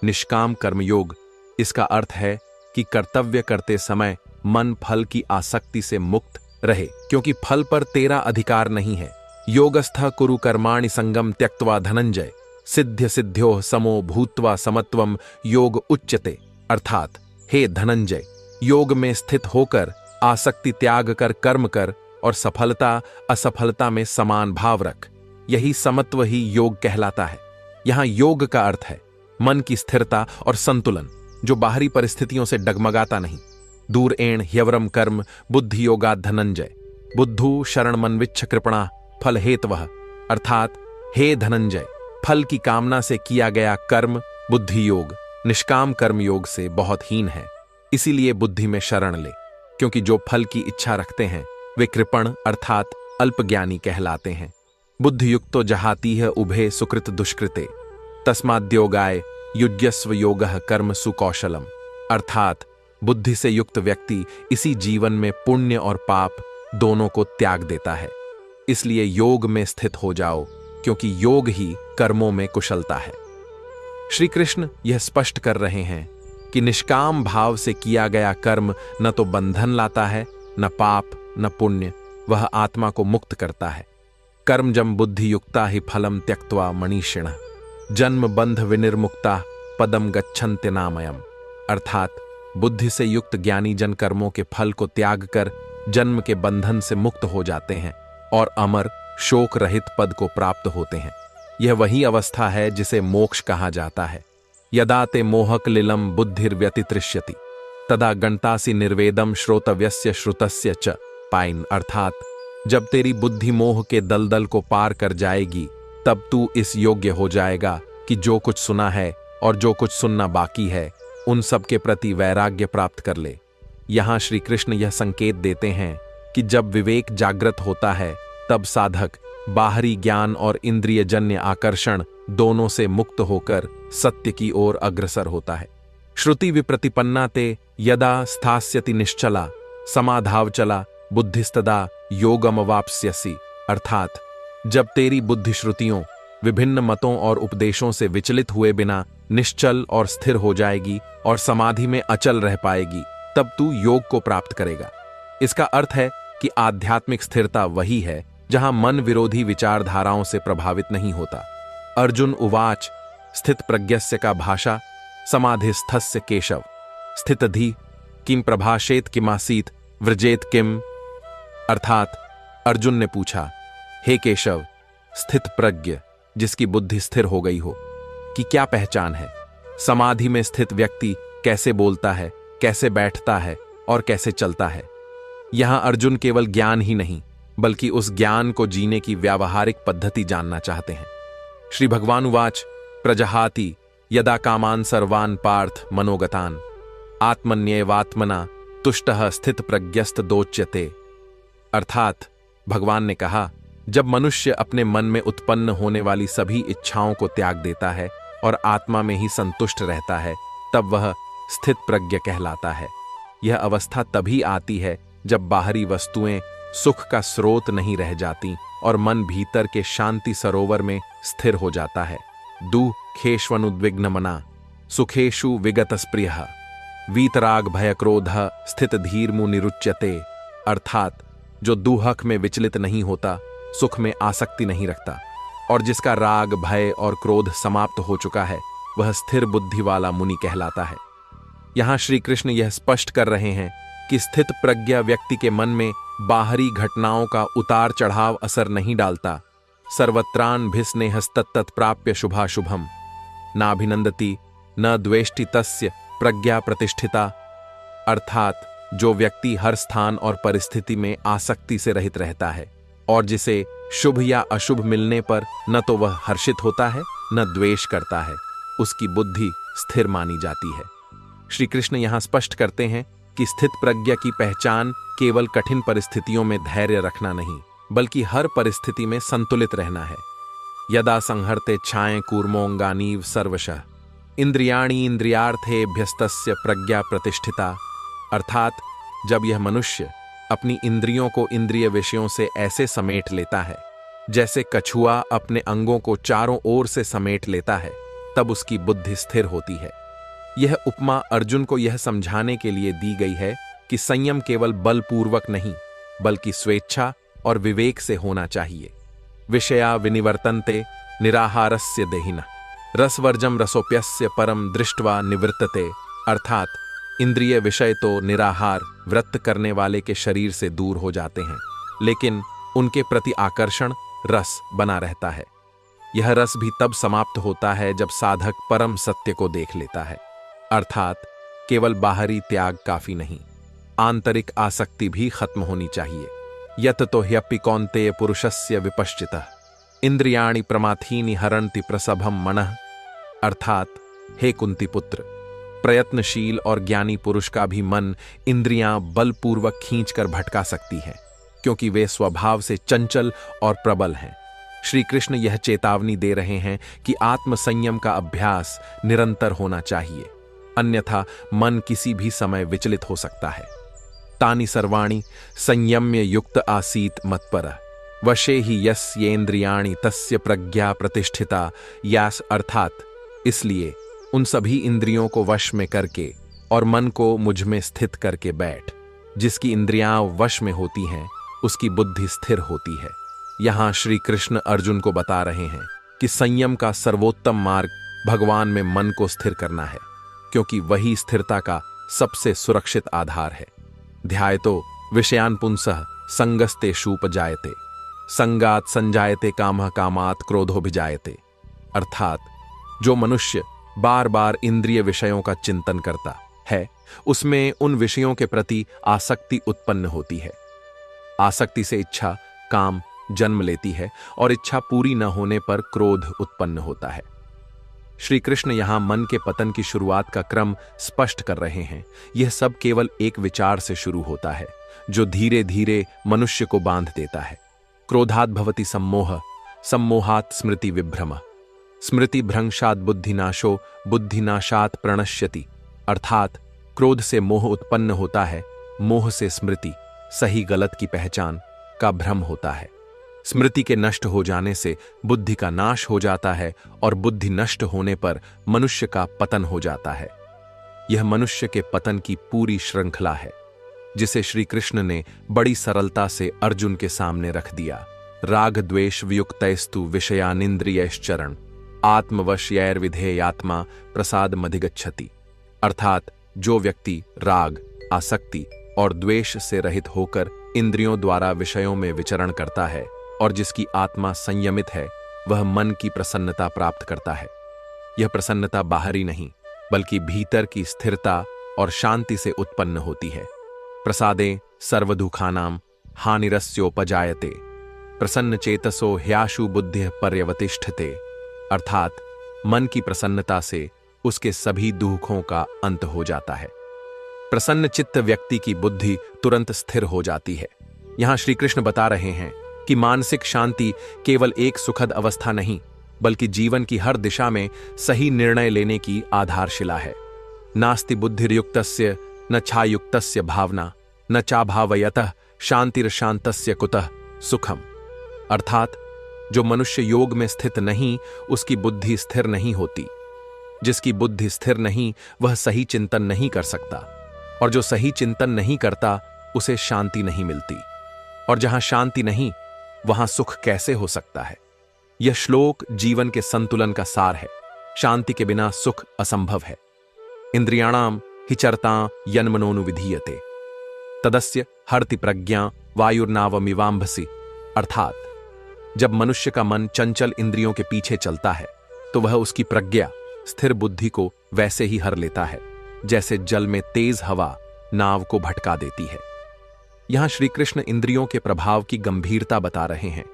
निष्काम कर्मयोग। इसका अर्थ है कि कर्तव्य करते समय मन फल की आसक्ति से मुक्त रहे, क्योंकि फल पर तेरा अधिकार नहीं है। योगस्थ कुरु कर्माणि संगम त्यक्त्वा धनंजय सिद्ध्य सिद्ध्यो समो भूत्वा समत्वम योग उच्यते, अर्थात हे धनंजय, योग में स्थित होकर आसक्ति त्याग कर कर्म कर और सफलता असफलता में समान भाव रख, यही समत्व ही योग कहलाता है। यहां योग का अर्थ है मन की स्थिरता और संतुलन, जो बाहरी परिस्थितियों से डगमगाता नहीं। दूर एण ह्यवरम कर्म बुद्धि योगा धनंजय बुद्धू शरण मनविच्छ कृपणा फल हेतवः, अर्थात हे धनंजय, फल की कामना से किया गया कर्म बुद्धि योग निष्काम कर्म योग से बहुत हीन है। इसीलिए बुद्धि में शरण ले, क्योंकि जो फल की इच्छा रखते हैं वे कृपण अर्थात अल्पज्ञानी कहलाते हैं। बुद्धियुक्तो जहाती है उभे सुकृत दुष्कृते तस्माद्योगाय युज्यस्व योगः कर्म सुकौशलम, अर्थात बुद्धि से युक्त व्यक्ति इसी जीवन में पुण्य और पाप दोनों को त्याग देता है। इसलिए योग में स्थित हो जाओ, क्योंकि योग ही कर्मों में कुशलता है। श्री कृष्ण यह स्पष्ट कर रहे हैं कि निष्काम भाव से किया गया कर्म न तो बंधन लाता है, न पाप न पुण्य, वह आत्मा को मुक्त करता है। कर्मजम बुद्धि युक्ता ही फलम त्यक्त्वा मनीषिणः जन्म बंध विनिर्मुक्ता पदम गच्छन्ति नामयम्, अर्थात बुद्धि से युक्त ज्ञानी जन कर्मों के फल को त्याग कर जन्म के बंधन से मुक्त हो जाते हैं और अमर शोक रहित पद को प्राप्त होते हैं। यह वही अवस्था है जिसे मोक्ष कहा जाता है। यदा ते मोहकलिलम बुद्धिर्व्यतितृष्यति तदा गणतासि निर्वेदम श्रोतव्यस्य श्रुतस्य च पाइन, अर्थात जब तेरी बुद्धि मोह के दलदल को पार कर जाएगी तब तू इस योग्य हो जाएगा कि जो कुछ सुना है और जो कुछ सुनना बाकी है उन सब के प्रति वैराग्य प्राप्त कर ले। यहां श्री कृष्ण यह संकेत देते हैं कि जब विवेक जागृत होता है तब साधक बाहरी ज्ञान और इंद्रियजन्य आकर्षण दोनों से मुक्त होकर सत्य की ओर अग्रसर होता है। श्रुति विप्रतिपन्ना ते यदा स्थास्यति निश्चला समाधावचला बुद्धिस्तदा योगमवाप्स्यसि, अर्थात जब तेरी बुद्धि श्रुतियों विभिन्न मतों और उपदेशों से विचलित हुए बिना निश्चल और स्थिर हो जाएगी और समाधि में अचल रह पाएगी, तब तू योग को प्राप्त करेगा। इसका अर्थ है कि आध्यात्मिक स्थिरता वही है जहां मन विरोधी विचारधाराओं से प्रभावित नहीं होता। अर्जुन उवाच स्थित प्रज्ञस्य का भाषा समाधिस्थस्य केशव स्थितधि किम प्रभाषेत किमासीत व्रजेत किम, अर्थात अर्जुन ने पूछा, हे केशव, स्थित प्रज्ञ जिसकी बुद्धि स्थिर हो गई हो, कि क्या पहचान है। समाधि में स्थित व्यक्ति कैसे बोलता है, कैसे बैठता है और कैसे चलता है। यहां अर्जुन केवल ज्ञान ही नहीं बल्कि उस ज्ञान को जीने की व्यावहारिक पद्धति जानना चाहते हैं। श्री भगवान उवाच प्रजहाति यदा कामान सर्वान पार्थ मनोगतान आत्मन्येवात्मना तुष्टः स्थित प्रज्ञस्त दोच्यते। अर्थात भगवान ने कहा, जब मनुष्य अपने मन में उत्पन्न होने वाली सभी इच्छाओं को त्याग देता है और आत्मा में ही संतुष्ट रहता है, तब वह स्थित प्रज्ञ कहलाता है। यह अवस्था तभी आती है जब बाहरी वस्तुएं सुख का स्रोत नहीं रह जाती और मन भीतर के शांति सरोवर में स्थिर हो जाता है। दुःखेष्वनुद्विग्न मना सुखेषु विगत स्प्रियः वीतराग भय क्रोध स्थित धीर्मु निरुच्यते। अर्थात जो दुहक में विचलित नहीं होता, सुख में आसक्ति नहीं रखता और जिसका राग भय और क्रोध समाप्त हो चुका है, वह स्थिर बुद्धि वाला मुनि कहलाता है। यहां श्री कृष्ण यह स्पष्ट कर रहे हैं कि स्थित प्रज्ञा व्यक्ति के मन में बाहरी घटनाओं का उतार चढ़ाव असर नहीं डालता। सर्वत्रान भिस्नेहस्तत्तत् प्राप्य शुभाशुभम नाभिनंदति न द्वेष्टि तस्य प्रज्ञा प्रतिष्ठिता। अर्थात जो व्यक्ति हर स्थान और परिस्थिति में आसक्ति से रहित रहता है और जिसे शुभ या अशुभ मिलने पर न तो वह हर्षित होता है न द्वेष करता है, उसकी बुद्धि स्थिर मानी जाती है। श्री कृष्ण यहां स्पष्ट करते हैं कि स्थित प्रज्ञा की पहचान केवल कठिन परिस्थितियों में धैर्य रखना नहीं बल्कि हर परिस्थिति में संतुलित रहना है। यदा संहर्ते छाए कूर्मोंगानीव सर्वशः इंद्रियाणि इंद्रियार्थेभ्यस्तस्य प्रज्ञा प्रतिष्ठिता। अर्थात जब यह मनुष्य अपनी इंद्रियों को इंद्रिय विषयों से ऐसे समेट लेता है जैसे कछुआ अपने अंगों को चारों ओर से समेट लेता है, तब उसकी बुद्धि स्थिर होती है। यह उपमा अर्जुन को यह समझाने के लिए दी गई है कि संयम केवल बलपूर्वक नहीं बल्कि स्वेच्छा और विवेक से होना चाहिए। विषया विनिवर्तन्ते निराहारस्य देहिनः रसवर्जम रसोप्यस्य परम दृष्ट्वा निवृत्तते। अर्थात इंद्रिय विषय तो निराहार व्रत करने वाले के शरीर से दूर हो जाते हैं, लेकिन उनके प्रति आकर्षण रस बना रहता है। यह रस भी तब समाप्त होता है जब साधक परम सत्य को देख लेता है। अर्थात केवल बाहरी त्याग काफी नहीं, आंतरिक आसक्ति भी खत्म होनी चाहिए। यत तो ह्यपि कौन्तेय पुरुषस्य विपश्चितः इंद्रियाणि प्रमाथीनि हरन्ति प्रसभम मनः। अर्थात हे कुंती पुत्र, प्रयत्नशील और ज्ञानी पुरुष का भी मन इंद्रियां बलपूर्वक खींचकर भटका सकती है, क्योंकि वे स्वभाव से चंचल और प्रबल हैं। श्री कृष्ण यह चेतावनी दे रहे हैं कि आत्मसंयम का अभ्यास निरंतर होना चाहिए, अन्यथा मन किसी भी समय विचलित हो सकता है। तानि सर्वाणि संयम्य युक्त आसीत मत्परः वशे ही यस्येन्द्रियाणि तस्य प्रज्ञा प्रतिष्ठिता। यास अर्थात इसलिए उन सभी इंद्रियों को वश में करके और मन को मुझ में स्थित करके बैठ। जिसकी इंद्रियां वश में होती हैं उसकी बुद्धि स्थिर होती है। यहां श्री कृष्ण अर्जुन को बता रहे हैं कि संयम का सर्वोत्तम मार्ग भगवान में मन को स्थिर करना है, क्योंकि वही स्थिरता का सबसे सुरक्षित आधार है। ध्यायतो विषयान पुंसः संगस्तेषूपजायते संगात संजायते कामः कामात् क्रोधोभिजायते। अर्थात जो मनुष्य बार बार इंद्रिय विषयों का चिंतन करता है उसमें उन विषयों के प्रति आसक्ति उत्पन्न होती है। आसक्ति से इच्छा काम जन्म लेती है और इच्छा पूरी न होने पर क्रोध उत्पन्न होता है। श्री कृष्ण यहां मन के पतन की शुरुआत का क्रम स्पष्ट कर रहे हैं। यह सब केवल एक विचार से शुरू होता है जो धीरे धीरे मनुष्य को बांध देता है। क्रोधात् भवति सम्मोह सम्मोहात् स्मृति विभ्रम स्मृति भ्रंशात् बुद्धिनाशो बुद्धिनाशात् प्रणश्यति। अर्थात क्रोध से मोह उत्पन्न होता है, मोह से स्मृति सही गलत की पहचान का भ्रम होता है। स्मृति के नष्ट हो जाने से बुद्धि का नाश हो जाता है और बुद्धि नष्ट होने पर मनुष्य का पतन हो जाता है। यह मनुष्य के पतन की पूरी श्रृंखला है जिसे श्री कृष्ण ने बड़ी सरलता से अर्जुन के सामने रख दिया। राग द्वेष वियुक्तैस्तु विषयानिंद्रियैश्चरण आत्मवश्यैर्विधेयात्मा प्रसाद मधिगच्छति। अर्थात जो व्यक्ति राग आसक्ति और द्वेष से रहित होकर इंद्रियों द्वारा विषयों में विचरण करता है और जिसकी आत्मा संयमित है, वह मन की प्रसन्नता प्राप्त करता है। यह प्रसन्नता बाहरी नहीं बल्कि भीतर की स्थिरता और शांति से उत्पन्न होती है। प्रसादे सर्वदुखानाम हानिरस्योपजायते प्रसन्न चेतसो ह्याशु बुद्धि पर्यवतिष्ठते, अर्थात मन की प्रसन्नता से उसके सभी दुखों का अंत हो जाता है। प्रसन्न चित्त व्यक्ति की बुद्धि तुरंत स्थिर हो जाती है। यहां श्री कृष्ण बता रहे हैं कि मानसिक शांति केवल एक सुखद अवस्था नहीं बल्कि जीवन की हर दिशा में सही निर्णय लेने की आधारशिला है। नास्ति बुद्धिर्युक्तस्य न छायुक्तस्य भावना न चाभावयतः शांतिर्शांतस्य कुतः सुखम, अर्थात जो मनुष्य योग में स्थित नहीं उसकी बुद्धि स्थिर नहीं होती। जिसकी बुद्धि स्थिर नहीं वह सही चिंतन नहीं कर सकता, और जो सही चिंतन नहीं करता उसे शांति नहीं मिलती, और जहां शांति नहीं वहां सुख कैसे हो सकता है। यह श्लोक जीवन के संतुलन का सार है। शांति के बिना सुख असंभव है। इंद्रियाणाम हि चरता यन्मनोनुविधीयते तदस्य हरति प्रज्ञा वायुर्नावमिवांभसि, अर्थात जब मनुष्य का मन चंचल इंद्रियों के पीछे चलता है तो वह उसकी प्रज्ञा स्थिर बुद्धि को वैसे ही हर लेता है जैसे जल में तेज हवा नाव को भटका देती है। यहां श्री कृष्ण इंद्रियों के प्रभाव की गंभीरता बता रहे हैं।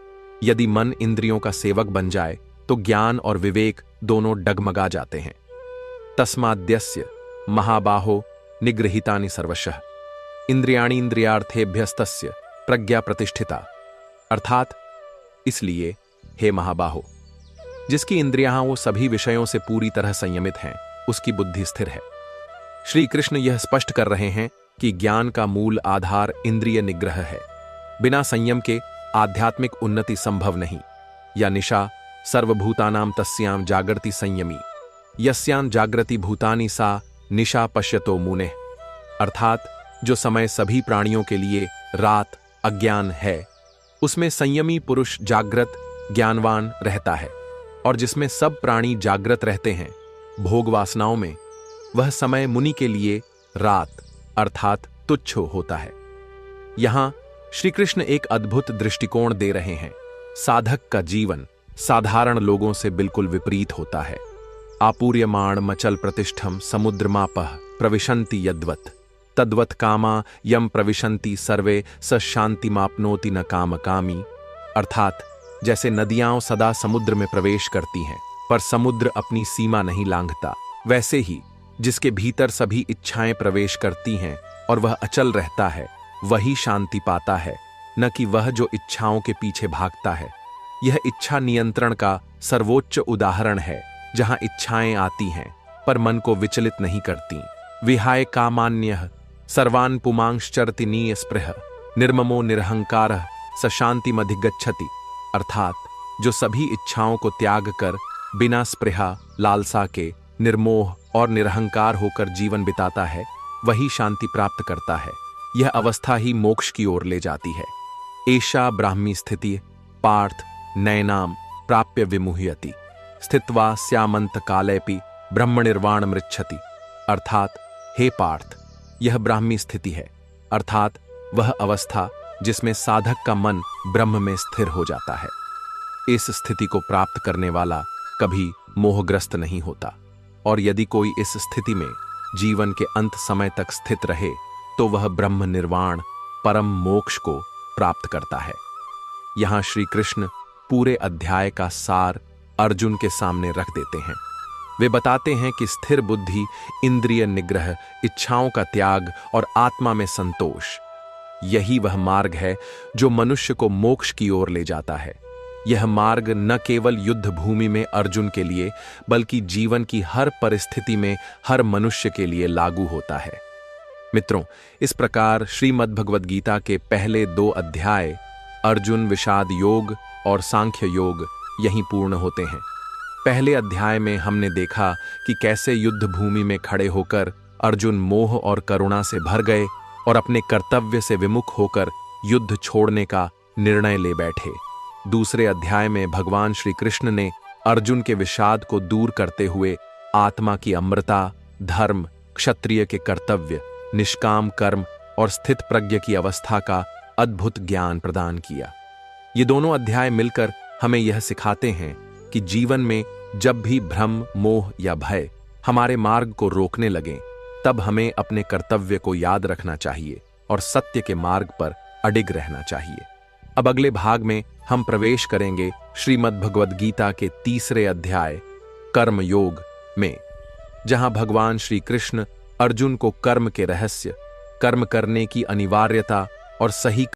यदि मन इंद्रियों का सेवक बन जाए तो ज्ञान और विवेक दोनों डगमगा जाते हैं। तस्माद्यस्य महाबाहो निगृहीतानि सर्वशः इंद्रियाणि इंद्रियार्थेभ्यस्तस्य प्रज्ञा प्रतिष्ठिता, अर्थात इसलिए हे महाबाहो, जिसकी इंद्रियां वो सभी विषयों से पूरी तरह संयमित हैं उसकी बुद्धि स्थिर है। श्री कृष्ण यह स्पष्ट कर रहे हैं कि ज्ञान का मूल आधार इंद्रिय निग्रह है। बिना संयम के आध्यात्मिक उन्नति संभव नहीं। या निशा सर्वभूतानां तस्यां जागृति संयमी यस्यां जागृति भूतानि सा निशा पश्यतो मुने, अर्थात जो समय सभी प्राणियों के लिए रात अज्ञान है उसमें संयमी पुरुष जागृत ज्ञानवान रहता है, और जिसमें सब प्राणी जागृत रहते हैं भोग वासनाओं में, वह समय मुनि के लिए रात अर्थात तुच्छ होता है। यहां श्री कृष्ण एक अद्भुत दृष्टिकोण दे रहे हैं। साधक का जीवन साधारण लोगों से बिल्कुल विपरीत होता है। आपूर्यमाण मचल प्रतिष्ठम समुद्रमापः प्रविशन्ति यद्वत् तद्वत् कामा यम प्रविशन्ति सर्वे स शांति मापनोति न कामकामी, अर्थात जैसे नदियां सदा समुद्र में प्रवेश करती हैं पर समुद्र अपनी सीमा नहीं लांघता, वैसे ही जिसके भीतर सभी इच्छाएं प्रवेश करती हैं और वह अचल रहता है वही शांति पाता है, न कि वह जो इच्छाओं के पीछे भागता है। यह इच्छा नियंत्रण का सर्वोच्च उदाहरण है, जहां इच्छाएं आती हैं पर मन को विचलित नहीं करती। विहाय कामान्यः सर्वान् पुमांश्चरति निस्पृह निर्ममो निरहंकारः स शान्तिमधिगच्छति, अर्थात जो सभी इच्छाओं को त्याग कर बिना स्पृहा लालसा के निर्मोह और निरहंकार होकर जीवन बिताता है वही शांति प्राप्त करता है। यह अवस्था ही मोक्ष की ओर ले जाती है। एषा ब्राह्मी स्थिति पार्थ नैनाम प्राप्य विमुह्यति स्थित्वा स्यामंत कालेपि ब्रह्मनिर्वाण मृच्छति, अर्थात हे पार्थ, यह ब्राह्मी स्थिति है, अर्थात वह अवस्था जिसमें साधक का मन ब्रह्म में स्थिर हो जाता है। इस स्थिति को प्राप्त करने वाला कभी मोहग्रस्त नहीं होता, और यदि कोई इस स्थिति में जीवन के अंत समय तक स्थित रहे तो वह ब्रह्म निर्वाण परम मोक्ष को प्राप्त करता है। यहां श्री कृष्ण पूरे अध्याय का सार अर्जुन के सामने रख देते हैं। वे बताते हैं कि स्थिर बुद्धि, इंद्रिय निग्रह, इच्छाओं का त्याग और आत्मा में संतोष, यही वह मार्ग है जो मनुष्य को मोक्ष की ओर ले जाता है। यह मार्ग न केवल युद्ध भूमि में अर्जुन के लिए बल्कि जीवन की हर परिस्थिति में हर मनुष्य के लिए लागू होता है। मित्रों, इस प्रकार श्रीमद् भगवद गीता के पहले 2 अध्याय अर्जुन विषाद योग और सांख्य योग यहीं पूर्ण होते हैं। पहले अध्याय में हमने देखा कि कैसे युद्ध भूमि में खड़े होकर अर्जुन मोह और करुणा से भर गए और अपने कर्तव्य से विमुख होकर युद्ध छोड़ने का निर्णय ले बैठे। दूसरे अध्याय में भगवान श्री कृष्ण ने अर्जुन के विषाद को दूर करते हुए आत्मा की अमृता, धर्म, क्षत्रिय के कर्तव्य, निष्काम कर्म और स्थित प्रज्ञ की अवस्था का अद्भुत ज्ञान प्रदान किया। ये दोनों अध्याय मिलकर हमें यह सिखाते हैं कि जीवन में जब भी भ्रम, मोह या भय हमारे मार्ग को रोकने लगें, तब हमें अपने कर्तव्य को याद रखना चाहिए और सत्य के मार्ग पर अडिग रहना चाहिए। अब अगले भाग में हम प्रवेश करेंगे श्रीमद् भगवद गीता के 3 अध्याय कर्म योग में, जहां भगवान श्री कृष्ण अर्जुन को कर्म के रहस्य, कर्म करने की अनिवार्यता और सही